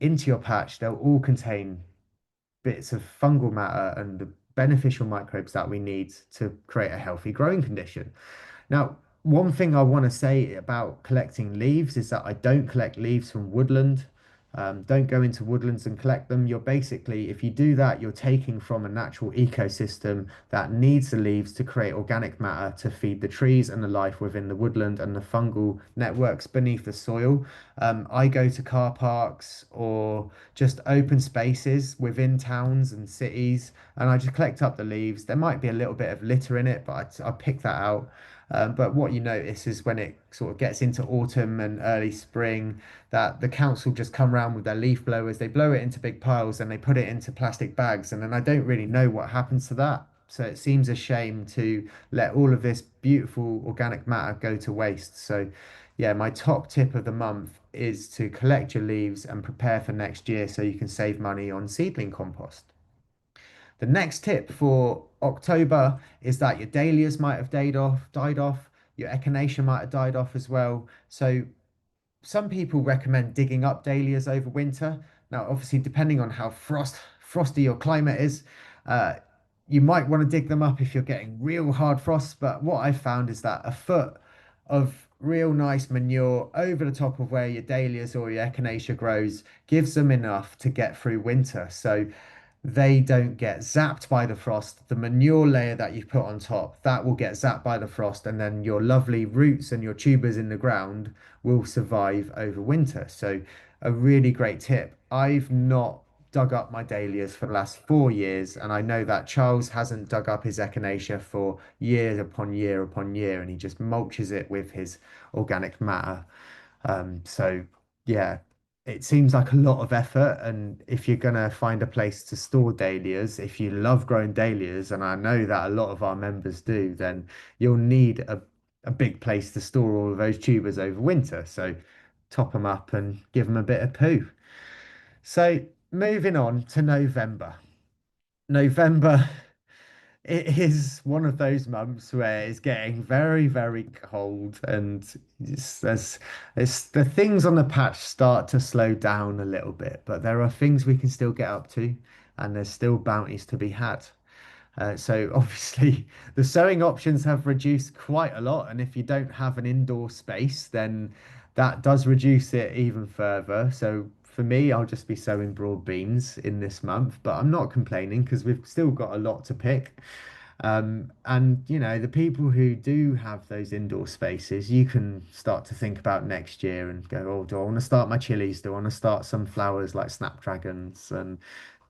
A: into your patch, they'll all contain bits of fungal matter and the beneficial microbes that we need to create a healthy growing condition. Now, one thing I want to say about collecting leaves is that I don't collect leaves from woodland. Don't go into woodlands and collect them. You're basically, if you do that, you're taking from a natural ecosystem that needs the leaves to create organic matter to feed the trees and the life within the woodland and the fungal networks beneath the soil. I go to car parks or just open spaces within towns and cities, and I just collect up the leaves. There might be a little bit of litter in it, but I pick that out. But what you notice is when it sort of gets into autumn and early spring, that the council just come around with their leaf blowers, they blow it into big piles and they put it into plastic bags. And then I don't really know what happens to that. So it seems a shame to let all of this beautiful organic matter go to waste. So, yeah, my top tip of the month is to collect your leaves and prepare for next year so you can save money on seedling compost. The next tip for October is that your dahlias might have died off, your echinacea might have died off as well. So some people recommend digging up dahlias over winter. Now, obviously, depending on how frosty your climate is, uh, you might want to dig them up if you're getting real hard frosts. But what I've found is that a foot of real nice manure over the top of where your dahlias or your echinacea grows gives them enough to get through winter. So they don't get zapped by the frost. The manure layer that you've put on top, that will get zapped by the frost, and then your lovely roots and your tubers in the ground will survive over winter. So, a really great tip. I've not dug up my dahlias for the last 4 years, and I know that Charles hasn't dug up his echinacea for year upon year upon year, and he just mulches it with his organic matter. So yeah, it seems like a lot of effort. And if you're gonna find a place to store dahlias, if you love growing dahlias, and I know that a lot of our members do, then you'll need a big place to store all of those tubers over winter. So top them up and give them a bit of poo. So moving on to November. November, it is one of those months where it's getting very, very cold, and the things on the patch start to slow down a little bit, but there are things we can still get up to, and there's still bounties to be had. So obviously the sowing options have reduced quite a lot, and if you don't have an indoor space, then that does reduce it even further. So for me, I'll just be sowing broad beans in this month, but I'm not complaining because we've still got a lot to pick. And the people who do have those indoor spaces, you can start to think about next year and go, oh, do I want to start my chilies? Do I want to start some flowers like snapdragons and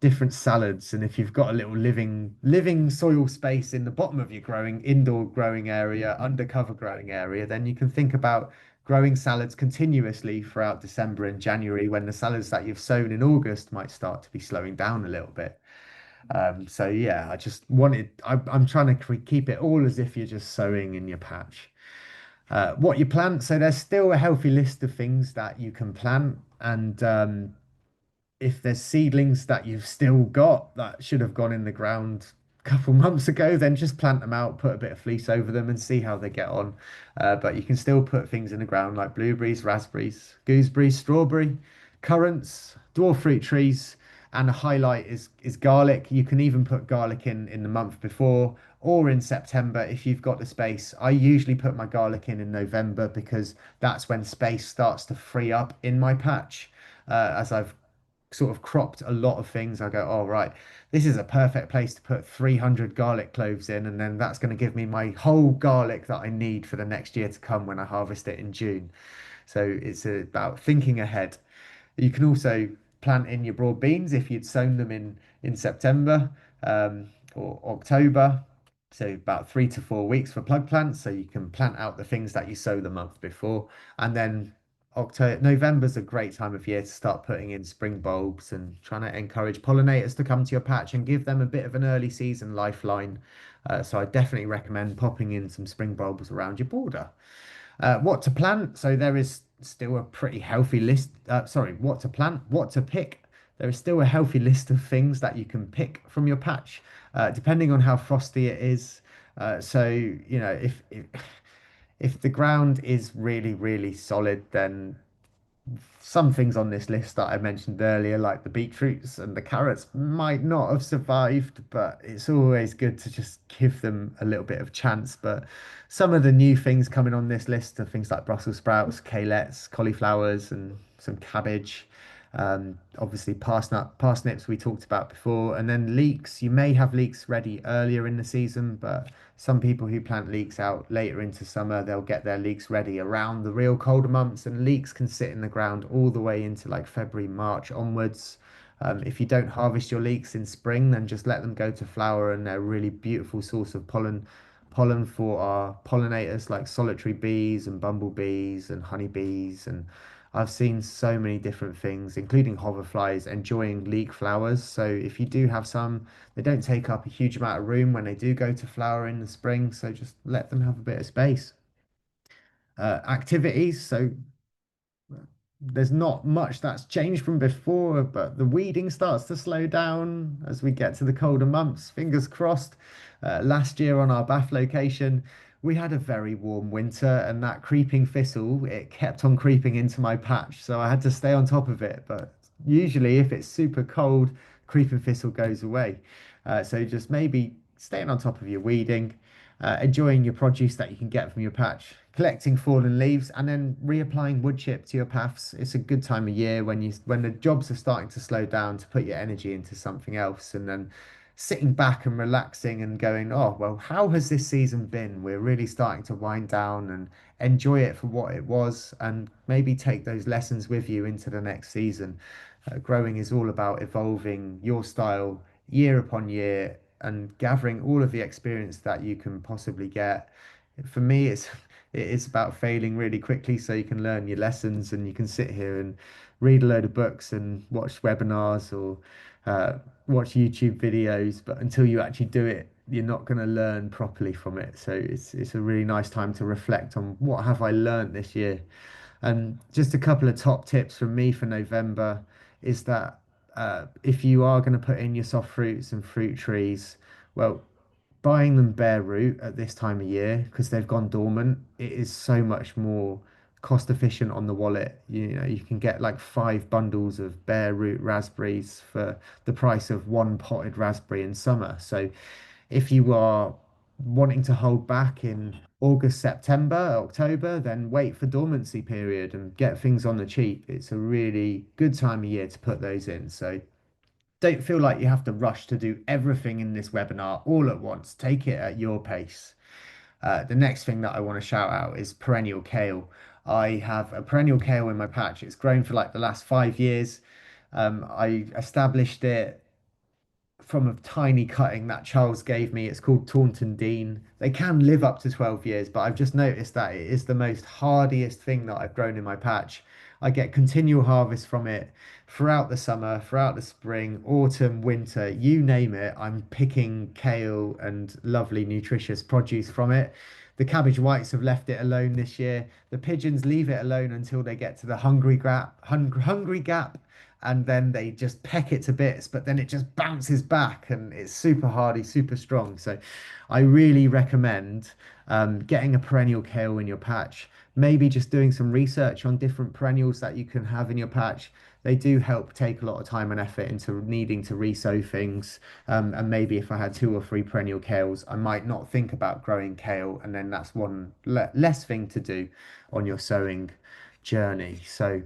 A: different salads? And if you've got a little living soil space in the bottom of your growing indoor growing area, undercover growing area, then you can think about growing salads continuously throughout December and January when the salads that you've sown in August might start to be slowing down a little bit. So yeah, I'm trying to keep it all as if you're just sowing in your patch. What you plant, so there's still a healthy list of things that you can plant, and if there's seedlings that you've still got that should have gone in the ground a couple months ago, then just plant them out, put a bit of fleece over them, and see how they get on. But you can still put things in the ground like blueberries, raspberries, gooseberries, strawberry, currants, dwarf fruit trees, and a highlight is garlic. You can even put garlic in the month before or in September if you've got the space. I usually put my garlic in November because that's when space starts to free up in my patch. As I've sort of cropped a lot of things, I go, oh, right, this is a perfect place to put 300 garlic cloves in. And then that's going to give me my whole garlic that I need for the next year to come when I harvest it in June. So it's about thinking ahead. You can also plant in your broad beans if you'd sown them in September or October. So about 3 to 4 weeks for plug plants. So you can plant out the things that you sow the month before. And then November's a great time of year to start putting in spring bulbs and trying to encourage pollinators to come to your patch and give them a bit of an early season lifeline. So I definitely recommend popping in some spring bulbs around your border. What to plant? So there is still a pretty healthy list. Sorry, what to plant, what to pick. There is still a healthy list of things that you can pick from your patch, depending on how frosty it is. So, if the ground is really, really solid, then some things on this list that I mentioned earlier, like the beetroots and the carrots, might not have survived, but it's always good to just give them a little bit of chance. But some of the new things coming on this list are things like Brussels sprouts, kaleets, cauliflowers, and some cabbage. Obviously, parsnips we talked about before, and then leeks. You may have leeks ready earlier in the season, but some people who plant leeks out later into summer, they'll get their leeks ready around the real colder months, and leeks can sit in the ground all the way into like February, March onwards. If you don't harvest your leeks in spring, then just let them go to flower, and they're a really beautiful source of pollen for our pollinators like solitary bees and bumblebees and honeybees. And I've seen so many different things, including hoverflies, enjoying leek flowers. So if you do have some, they don't take up a huge amount of room when they do go to flower in the spring. So just let them have a bit of space. Activities. So there's not much that's changed from before, but the weeding starts to slow down as we get to the colder months. Fingers crossed. Last year on our Bath location, we had a very warm winter, and that creeping thistle, it kept on creeping into my patch, so I had to stay on top of it. But usually, if it's super cold, creeping thistle goes away. So just maybe staying on top of your weeding, enjoying your produce that you can get from your patch, collecting fallen leaves, and then reapplying wood chip to your paths. It's a good time of year when the jobs are starting to slow down to put your energy into something else, and then sitting back and relaxing and going, oh, well, how has this season been? We're really starting to wind down and enjoy it for what it was, and maybe take those lessons with you into the next season. Growing is all about evolving your style year upon year and gathering all of the experience that you can possibly get. For me, it is about failing really quickly so you can learn your lessons, and you can sit here and read a load of books and watch webinars or watch YouTube videos, but until you actually do it you're not going to learn properly from it. So it's a really nice time to reflect on what have I learned this year. And just a couple of top tips from me for November is that if you are going to put in your soft fruits and fruit trees, well, buying them bare root at this time of year because they've gone dormant, it is so much more cost efficient on the wallet. You know, you can get like 5 bundles of bare root raspberries for the price of one potted raspberry in summer. So if you are wanting to hold back in August, September, October, then wait for dormancy period and get things on the cheap. It's a really good time of year to put those in. So don't feel like you have to rush to do everything in this webinar all at once. Take it at your pace. The next thing that I want to shout out is perennial kale. I have a perennial kale in my patch. It's grown for like the last 5 years. I established it from a tiny cutting that Charles gave me. It's called Taunton Dean. They can live up to 12 years, but I've just noticed that it is the most hardiest thing that I've grown in my patch. I get continual harvest from it throughout the summer, throughout the spring, autumn, winter, you name it. I'm picking kale and lovely, nutritious produce from it. The cabbage whites have left it alone this year. The pigeons leave it alone until they get to the hungry gap, and then they just peck it to bits, but then it just bounces back and it's super hardy, super strong. So I really recommend getting a perennial kale in your patch, maybe just doing some research on different perennials that you can have in your patch. They do help take a lot of time and effort into needing to resow things. And maybe if I had 2 or 3 perennial kales, I might not think about growing kale. And then that's one less thing to do on your sowing journey. So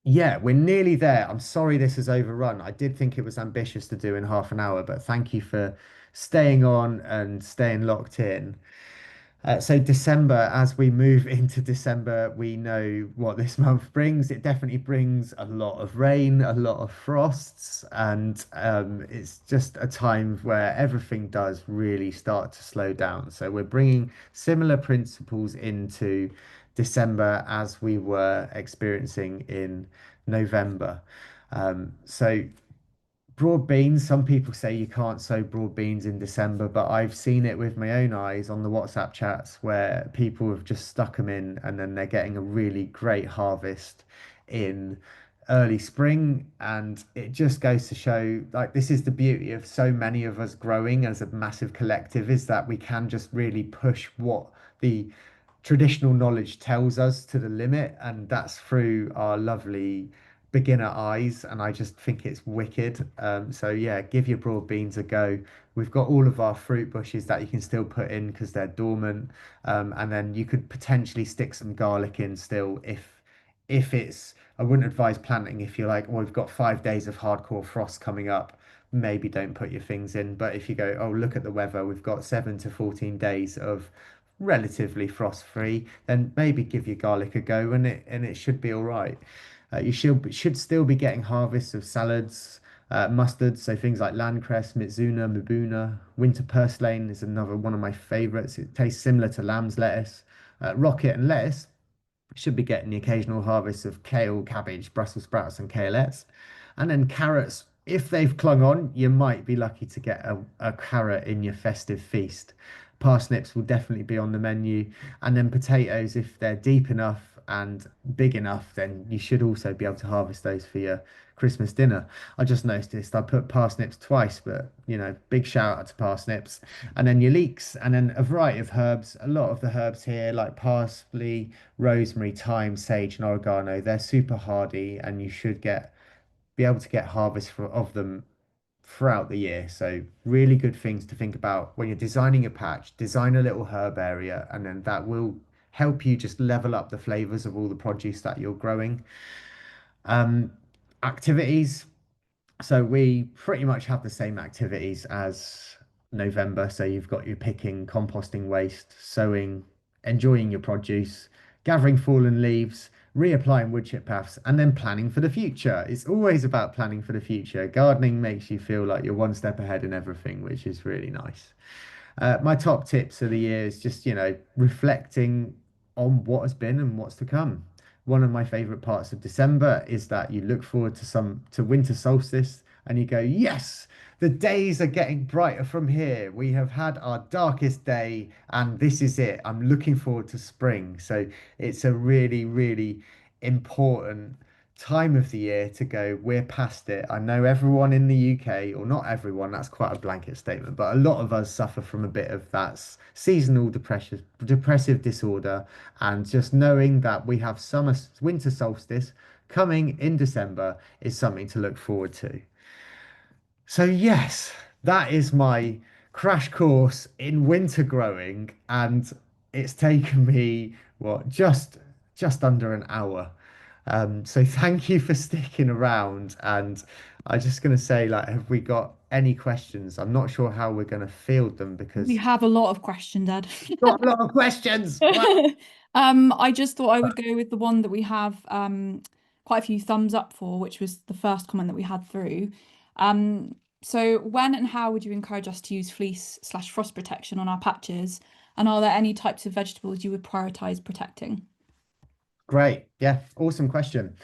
A: yeah, we're nearly there. I'm sorry this is overrun. I did think it was ambitious to do in half an hour, but thank you for staying on and staying locked in. So December, as we move into December, we know what this month brings. It definitely brings a lot of rain, a lot of frosts, and it's just a time where everything does really start to slow down. So we're bringing similar principles into December as we were experiencing in November. So broad beans, some people say you can't sow broad beans in December, but I've seen it with my own eyes on the WhatsApp chats where people have just stuck them in and then they're getting a really great harvest in early spring. And it just goes to show, like, this is the beauty of so many of us growing as a massive collective, is that we can just really push what the traditional knowledge tells us to the limit, and that's through our lovely beginner eyes. And I just think it's wicked. So yeah, give your broad beans a go. We've got all of our fruit bushes that you can still put in because they're dormant. And then you could potentially stick some garlic in still if it's, I wouldn't advise planting if you're like, oh, we've got 5 days of hardcore frost coming up. Maybe don't put your things in. But if you go, oh, look at the weather, we've got 7 to 14 days of relatively frost free, then maybe give your garlic a go and it should be all right. You should still be getting harvests of salads, mustards, so things like landcress, mizuna, mibuna, winter purslane is another one of my favorites. It tastes similar to lamb's lettuce. Rocket and lettuce should be getting the occasional harvest of kale, cabbage, Brussels sprouts, and kalettes. And then carrots, if they've clung on, you might be lucky to get a carrot in your festive feast. Parsnips will definitely be on the menu. And then potatoes, if they're deep enough and big enough, then you should also be able to harvest those for your Christmas dinner. I just noticed I put parsnips twice, but you know, big shout out to parsnips. And then your leeks, and then a variety of herbs. A lot of the herbs here, like parsley, rosemary, thyme, sage, and oregano, they're super hardy, and you should be able to get harvest of them throughout the year. So really good things to think about when you're designing a patch. Design a little herb area, and then that will help you just level up the flavors of all the produce that you're growing. Um, Activities. So we pretty much have the same activities as November. So you've got your picking, composting waste, sowing, enjoying your produce, gathering fallen leaves, reapplying wood chip paths, and then planning for the future. It's always about planning for the future. Gardening makes you feel like you're one step ahead in everything, which is really nice. My top tips of the year is just, you know, reflecting on what has been and what's to come. One of my favorite parts of December is that you look forward to winter solstice and you go, yes, the days are getting brighter from here. We have had our darkest day, and this is it. I'm looking forward to spring. So it's a really, really important time of the year to go, we're past it. I know everyone in the UK, or not everyone, that's quite a blanket statement, but a lot of us suffer from a bit of that seasonal depressive disorder. And just knowing that we have winter solstice coming in December is something to look forward to. So, yes, that is my crash course in winter growing, and it's taken me what just under an hour. So thank you for sticking around. And I'm just going to say, like, have we got any questions? I'm not sure how we're going to field them
B: We
A: because
B: have a lot of questions, Ed.
A: got a lot of questions. Wow.
B: I just thought I would go with the one that we have quite a few thumbs up for, which was the first comment that we had through. Um, so when and how would you encourage us to use fleece slash frost protection on our patches? And are there any types of vegetables you would prioritize protecting?
A: Great. Yeah, awesome question.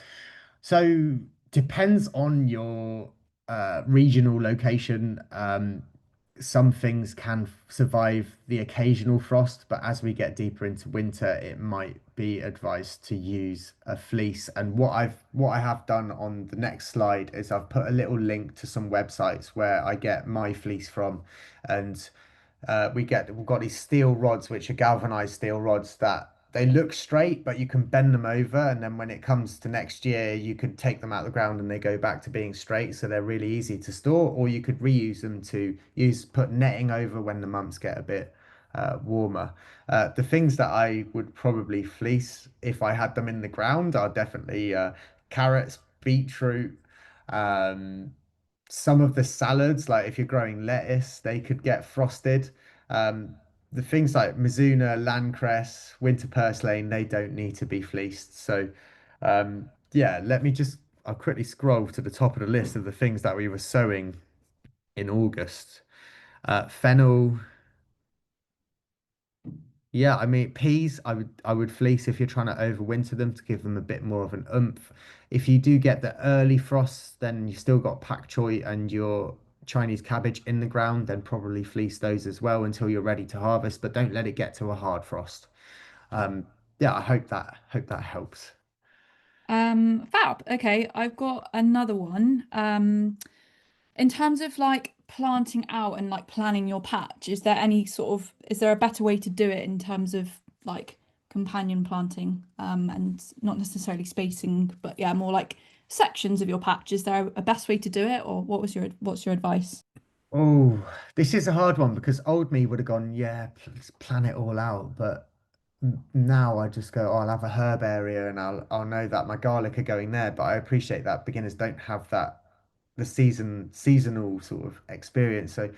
A: So depends on your regional location. Some things can survive the occasional frost, but as we get deeper into winter, it might be advised to use a fleece. And what I have done on the next slide is I've put a little link to some websites where I get my fleece from, and we've got these steel rods, which are galvanized steel rods that they look straight, but you can bend them over, and then when it comes to next year, you could take them out of the ground and they go back to being straight. So they're really easy to store, or you could reuse them to put netting over when the months get a bit warmer. The things that I would probably fleece if I had them in the ground are definitely carrots, beetroot, um, some of the salads, like if you're growing lettuce, they could get frosted. Um, the things like Mizuna, landcress, winter purslane, they don't need to be fleeced. So, yeah, I'll quickly scroll to the top of the list of the things that we were sowing in August. Fennel, yeah, I mean peas, I would fleece if you're trying to overwinter them to give them a bit more of an oomph. If you do get the early frosts, then you've still got pak choi and your Chinese cabbage in the ground, then probably fleece those as well until you're ready to harvest, but don't let it get to a hard frost. Um, yeah, hope that helps.
B: Fab. Okay, I've got another one. In terms of like planting out and like planning your patch, is there a better way to do it in terms of like companion planting, and not necessarily spacing, but yeah, more like sections of your patch? Is there a best way to do it, or what's your advice?
A: Oh, this is a hard one because old me would have gone, yeah, plan it all out. But now I just go, oh, I'll have a herb area and I'll know that my garlic are going there. But I appreciate that beginners don't have that the seasonal sort of experience. So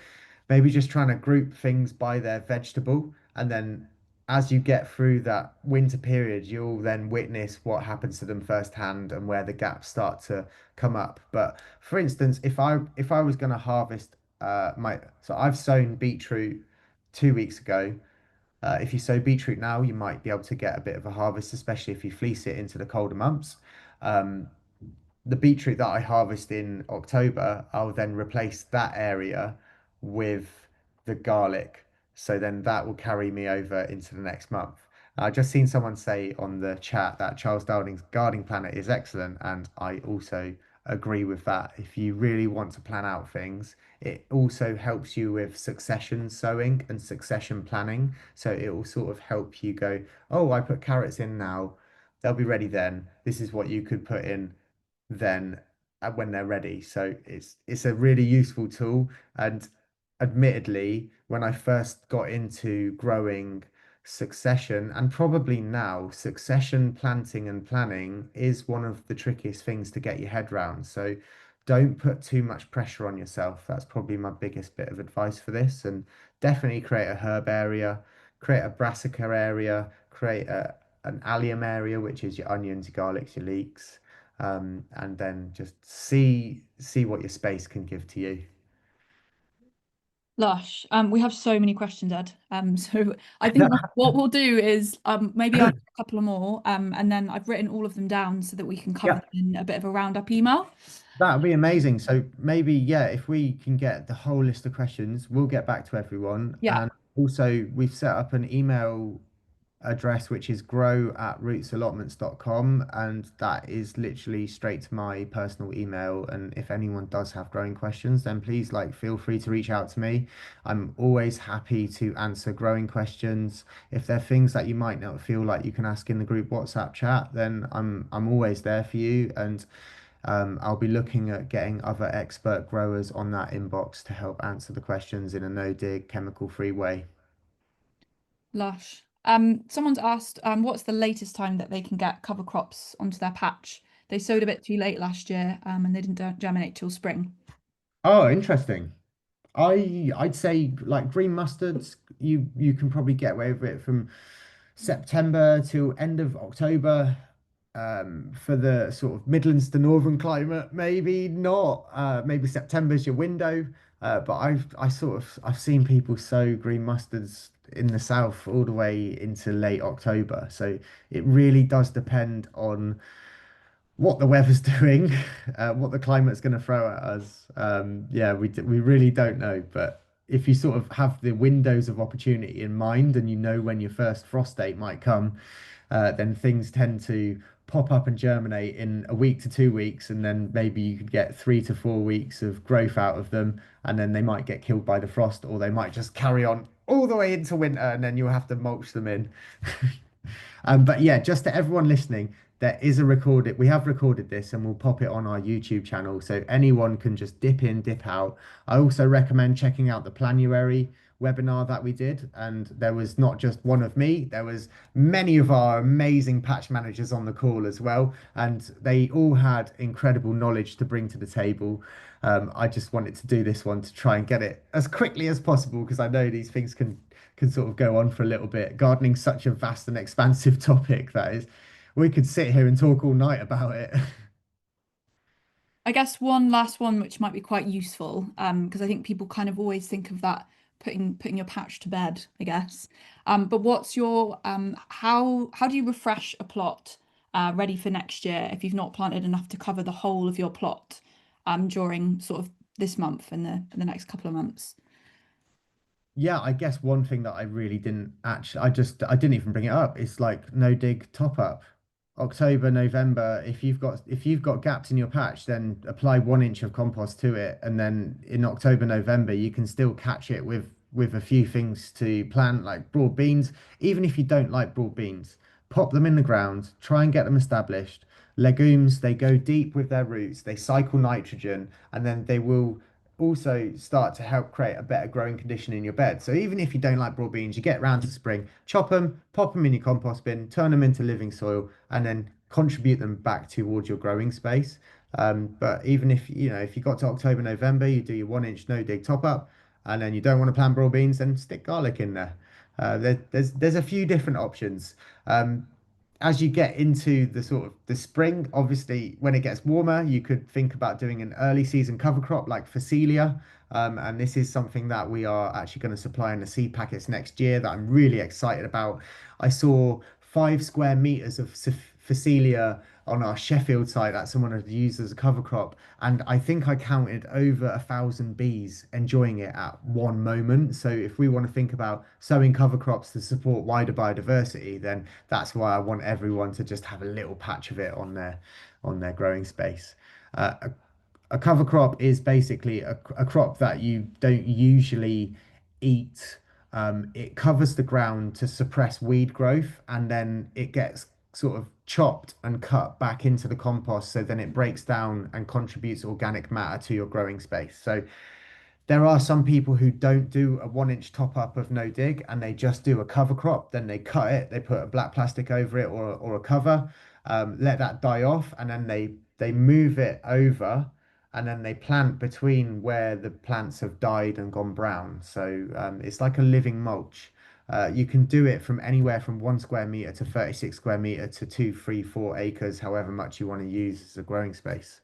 A: maybe just trying to group things by their vegetable, and then as you get through that winter period, you'll then witness what happens to them firsthand and where the gaps start to come up. But for instance, if I was going to harvest my so I've sown beetroot 2 weeks ago. If you sow beetroot now, you might be able to get a bit of a harvest, especially if you fleece it into the colder months. Um, the beetroot that I harvest in October, I'll then replace that area with the garlic. So then that will carry me over into the next month. I just seen someone say on the chat that Charles Dowding's gardening planner is excellent, and I also agree with that. If you really want to plan out things, it also helps you with succession sowing and succession planning. So it will sort of help you go, oh, I put carrots in now, they'll be ready then. This is what you could put in then when they're ready. So it's a really useful tool. And admittedly, when I first got into growing succession, and probably now, succession planting and planning is one of the trickiest things to get your head round. So don't put too much pressure on yourself. That's probably my biggest bit of advice for this. And definitely create a herb area, create a brassica area, create an allium area, which is your onions, your garlics, your leeks, and then just see what your space can give to you.
B: Lush. We have so many questions, Ed. So I think what we'll do is maybe I'll do a couple of more, and then I've written all of them down so that we can cover
A: Yeah,
B: them in a bit of a roundup email.
A: That would be amazing. So maybe, yeah, if we can get the whole list of questions, we'll get back to everyone.
B: Yeah,
A: And also, we've set up an email address which is grow@rootsallotments.com, and that is literally straight to my personal email. And if anyone does have growing questions, then please like feel free to reach out to me. I'm always happy to answer growing questions. If there are things that you might not feel like you can ask in the group WhatsApp chat, then I'm always there for you. And I'll be looking at getting other expert growers on that inbox to help answer the questions in a no dig, chemical free way.
B: lush. Someone's asked, what's the latest time that they can get cover crops onto their patch? They sowed a bit too late last year, and they didn't germinate till spring.
A: Oh, interesting. I'd say like green mustards, you can probably get away with it from September till end of October. For the sort of Midlands to Northern climate, maybe not. Maybe September's your window. But I've seen people sow green mustards in the south all the way into late October. So it really does depend on what the weather's doing, what the climate's going to throw at us. Yeah, we really don't know. But if you sort of have the windows of opportunity in mind and you know when your first frost date might come, then things tend to pop up and germinate in a week to 2 weeks, and then maybe you could get 3 to 4 weeks of growth out of them, and then they might get killed by the frost, or they might just carry on all the way into winter, and then you'll have to mulch them in. But yeah, just to everyone listening, there is a recorded, we have recorded this and we'll pop it on our YouTube channel so anyone can just dip in, dip out. I also recommend checking out the Planuary webinar that we did. And there was not just one of me, there was many of our amazing patch managers on the call as well. And they all had incredible knowledge to bring to the table. I just wanted to do this one to try and get it as quickly as possible because I know these things can sort of go on for a little bit. Gardening's such a vast and expansive topic that is, we could sit here and talk all night about it.
B: I guess one last one, which might be quite useful, because I think people kind of always think of that putting your patch to bed, I guess. But what's your how do you refresh a plot ready for next year if you've not planted enough to cover the whole of your plot during sort of this month and the next couple of months?
A: Yeah, I guess one thing that I really didn't actually, I didn't even bring it up. It's like no dig top up. October, November, if you've got gaps in your patch, then apply 1 inch of compost to it. And then in October, November, you can still catch it with a few things to plant, like broad beans. Even if you don't like broad beans, pop them in the ground, try and get them established. Legumes, they go deep with their roots, they cycle nitrogen, and then they will also start to help create a better growing condition in your bed. So even if you don't like broad beans, you get round to spring, chop them, pop them in your compost bin, turn them into living soil, and then contribute them back towards your growing space. But even if if you got to October, November, you do your 1 inch no dig top up, and then you don't want to plant broad beans, then stick garlic in there. There's a few different options. As you get into the sort of the spring, obviously when it gets warmer, you could think about doing an early season cover crop like Phacelia. And this is something that we are actually going to supply in the seed packets next year that I'm really excited about. I saw 5 square meters of Phacelia on our Sheffield site that someone had used as a cover crop. And I think I counted over 1,000 bees enjoying it at one moment. So if we want to think about sowing cover crops to support wider biodiversity, then that's why I want everyone to just have a little patch of it on their growing space. A cover crop is basically a crop that you don't usually eat. It covers the ground to suppress weed growth, and then it gets sort of chopped and cut back into the compost. So then it breaks down and contributes organic matter to your growing space. So there are some people who don't do a 1 inch top up of no dig and they just do a cover crop. Then they cut it, they put a black plastic over it or a cover, let that die off, and then they move it over and then they plant between where the plants have died and gone brown. So it's like a living mulch. You can do it from anywhere from 1 square meter to 36 square meter to 2, 3, 4 acres, however much you want to use as a growing space.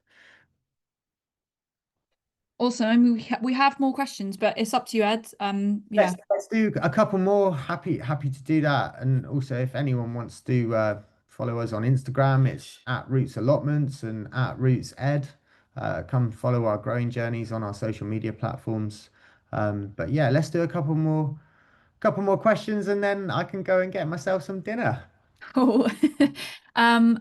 B: Also, I mean, we have more questions, but it's up to you, Ed. Yeah.
A: Let's do a couple more. Happy to do that. And also, if anyone wants to follow us on Instagram, it's at Roots Allotments and at Roots Ed. Come follow our growing journeys on our social media platforms. But yeah, let's do a couple more questions and then I can go and get myself some dinner.
B: Cool.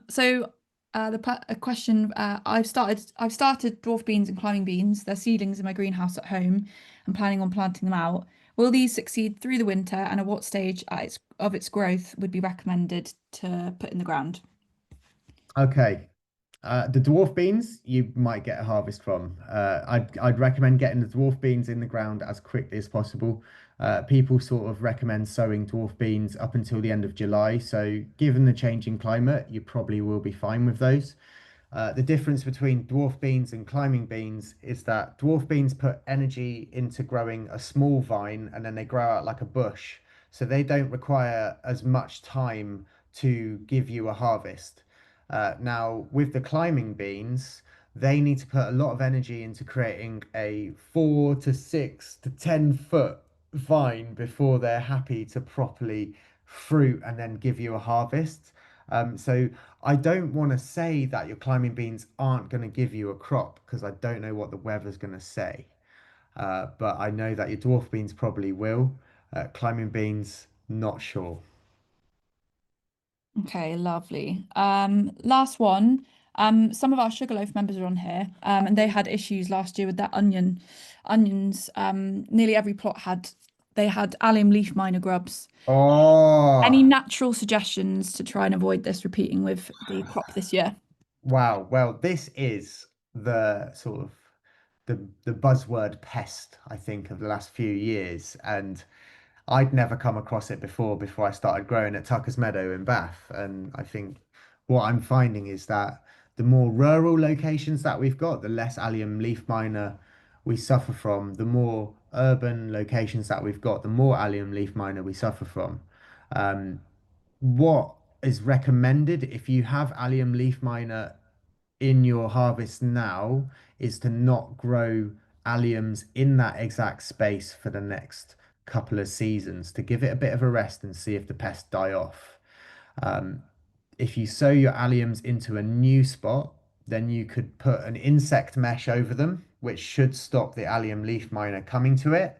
B: So a question I've started dwarf beans and climbing beans. They're seedlings in my greenhouse at home. I'm planning on planting them out. Will these succeed through the winter, and at what stage of its growth would be recommended to put in the ground?
A: Okay. The dwarf beans you might get a harvest from. I'd recommend getting the dwarf beans in the ground as quickly as possible. People sort of recommend sowing dwarf beans up until the end of July. So, given the changing climate, you probably will be fine with those. The difference between dwarf beans and climbing beans is that dwarf beans put energy into growing a small vine and then they grow out like a bush. So they don't require as much time to give you a harvest. Now, with the climbing beans, they need to put a lot of energy into creating a 4 to 6 to 10 foot vine before they're happy to properly fruit and then give you a harvest. So I don't want to say that your climbing beans aren't going to give you a crop because I don't know what the weather's going to say. But I know that your dwarf beans probably will. Climbing beans, not sure.
B: Okay, lovely. Last one. Some of our Sugarloaf members are on here, and they had issues last year with their onions. Nearly every plot had allium leaf miner grubs. Any
A: Oh,
B: natural suggestions to try and avoid this repeating with the crop this year?
A: wow. Well, this is the sort of the buzzword pest, I think, of the last few years. And I'd never come across it before I started growing at Tucker's Meadow in Bath. And I think what I'm finding is that the more rural locations that we've got, the less allium leaf miner we suffer from. The more urban locations that we've got, the more allium leaf miner we suffer from. Um, what is recommended if you have allium leaf miner in your harvest now is to not grow alliums in that exact space for the next couple of seasons to give it a bit of a rest and see if the pests die off. Um, if you sow your alliums into a new spot, then you could put an insect mesh over them, which should stop the allium leaf miner coming to it.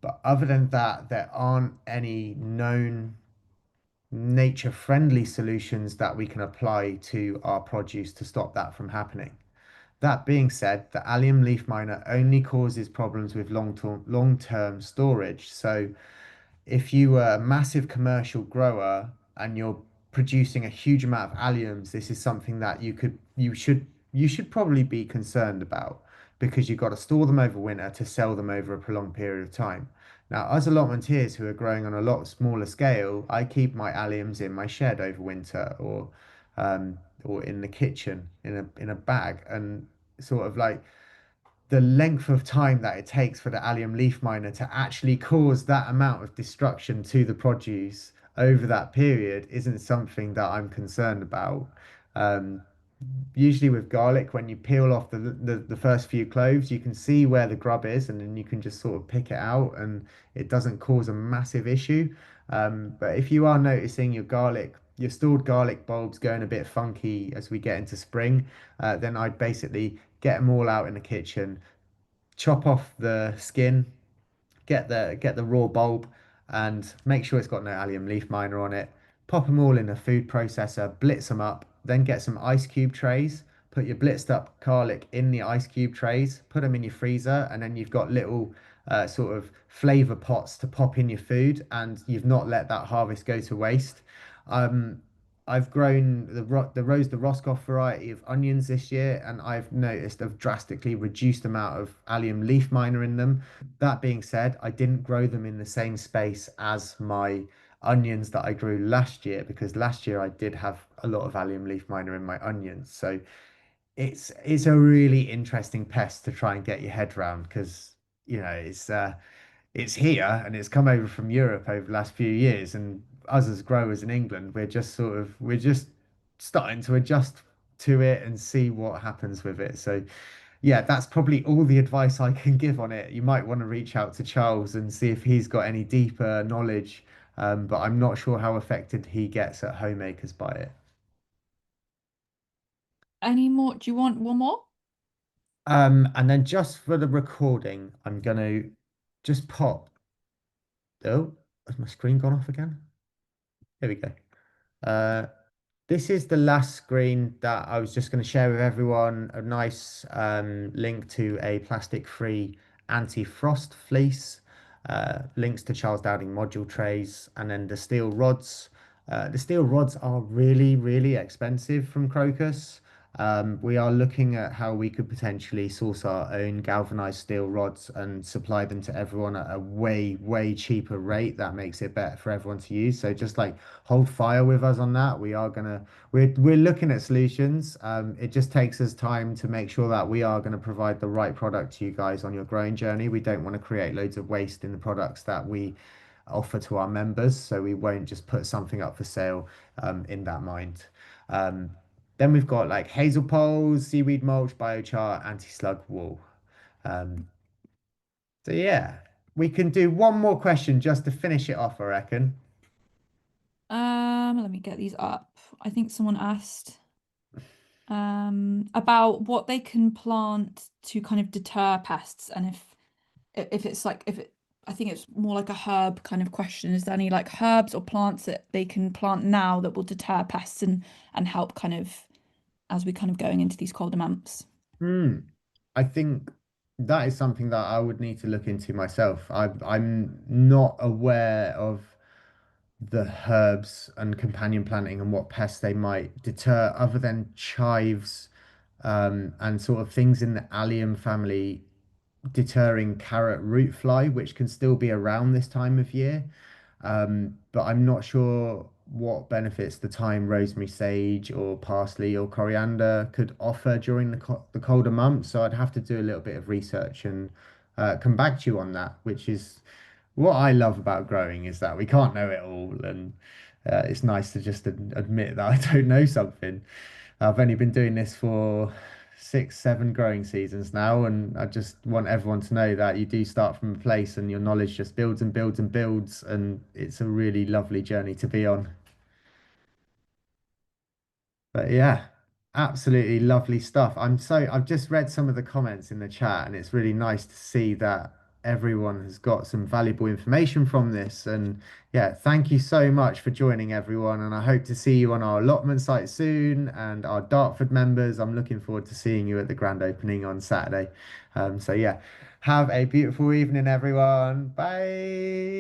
A: But other than that, there aren't any known nature friendly solutions that we can apply to our produce to stop that from happening. That being said, the allium leaf miner only causes problems with long-term storage. So if you were a massive commercial grower and you're producing a huge amount of alliums, this is something that you should probably be concerned about because you've got to store them over winter to sell them over a prolonged period of time. Now, us allotmenteers who are growing on a lot smaller scale, I keep my alliums in my shed over winter or in the kitchen in a bag and sort of like the length of time that it takes for the allium leaf miner to actually cause that amount of destruction to the produce over that period isn't something that I'm concerned about. Um, Usually with garlic, when you peel off the first few cloves, you can see where the grub is, and then you can just sort of pick it out, and it doesn't cause a massive issue. But if you are noticing your stored garlic bulbs going a bit funky as we get into spring, then I'd basically get them all out in the kitchen, chop off the skin, get the raw bulb and make sure it's got no allium leaf miner on it. Pop them all in a food processor, blitz them up, then get some ice cube trays. Put your blitzed up garlic in the ice cube trays, put them in your freezer, and then you've got little sort of flavor pots to pop in your food, and you've not let that harvest go to waste. Um, I've grown the Rose de Roscoff variety of onions this year, and I've noticed a drastically reduced amount of allium leaf miner in them. That being said, I didn't grow them in the same space as my onions that I grew last year because last year I did have a lot of allium leaf miner in my onions. So it's a really interesting pest to try and get your head around because it's here and it's come over from Europe over the last few years, and us as growers in England, we're just starting to adjust to it and see what happens with it. So yeah, that's probably all the advice I can give on it. You might want to reach out to Charles and see if he's got any deeper knowledge, but I'm not sure how affected he gets at homemakers by it.
B: Any more? Do you want one more?
A: And then just for the recording, I'm gonna just pop. Oh, has my screen gone off again? Here we go. Uh, This is the last screen that I was just going to share with everyone. A nice link to a plastic-free anti-frost fleece, links to Charles Dowding module trays, and then the steel rods. The steel rods are really, really expensive from Crocus. We are looking at how we could potentially source our own galvanized steel rods and supply them to everyone at a way, way cheaper rate. That makes it better for everyone to use. So just like hold fire with us on that. We're looking at solutions. It just takes us time to make sure that we are going to provide the right product to you guys on your growing journey. We don't want to create loads of waste in the products that we offer to our members, so we won't just put something up for sale in that mind. Um, then we've got like hazel poles, seaweed mulch, biochar, anti-slug wool. Um, so yeah, we can do one more question just to finish it off, I reckon.
B: Let me get these up. I think someone asked about what they can plant to kind of deter pests, and if it's like if it I think it's more like a herb kind of question. Is there any like herbs or plants that they can plant now that will deter pests and help kind of as we kind of going into these colder months?
A: Hmm. I think that is something that I would need to look into myself. I'm not aware of the herbs and companion planting and what pests they might deter, other than chives, and sort of things in the allium family deterring carrot root fly, which can still be around this time of year. But I'm not sure what benefits the thyme, rosemary, sage, or parsley or coriander could offer during the colder months. So I'd have to do a little bit of research and come back to you on that, which is what I love about growing, is that we can't know it all, and it's nice to just admit that I don't know something. I've only been doing this for 6, 7 growing seasons now, and I just want everyone to know that you do start from a place and your knowledge just builds and builds and builds, and it's a really lovely journey to be on. But yeah, absolutely lovely stuff. I've just read some of the comments in the chat, and it's really nice to see that everyone has got some valuable information from this. And yeah, thank you so much for joining, everyone. And I hope to see you on our allotment site soon, and our Dartford members. I'm looking forward to seeing you at the grand opening on Saturday. So yeah, have a beautiful evening, everyone. Bye.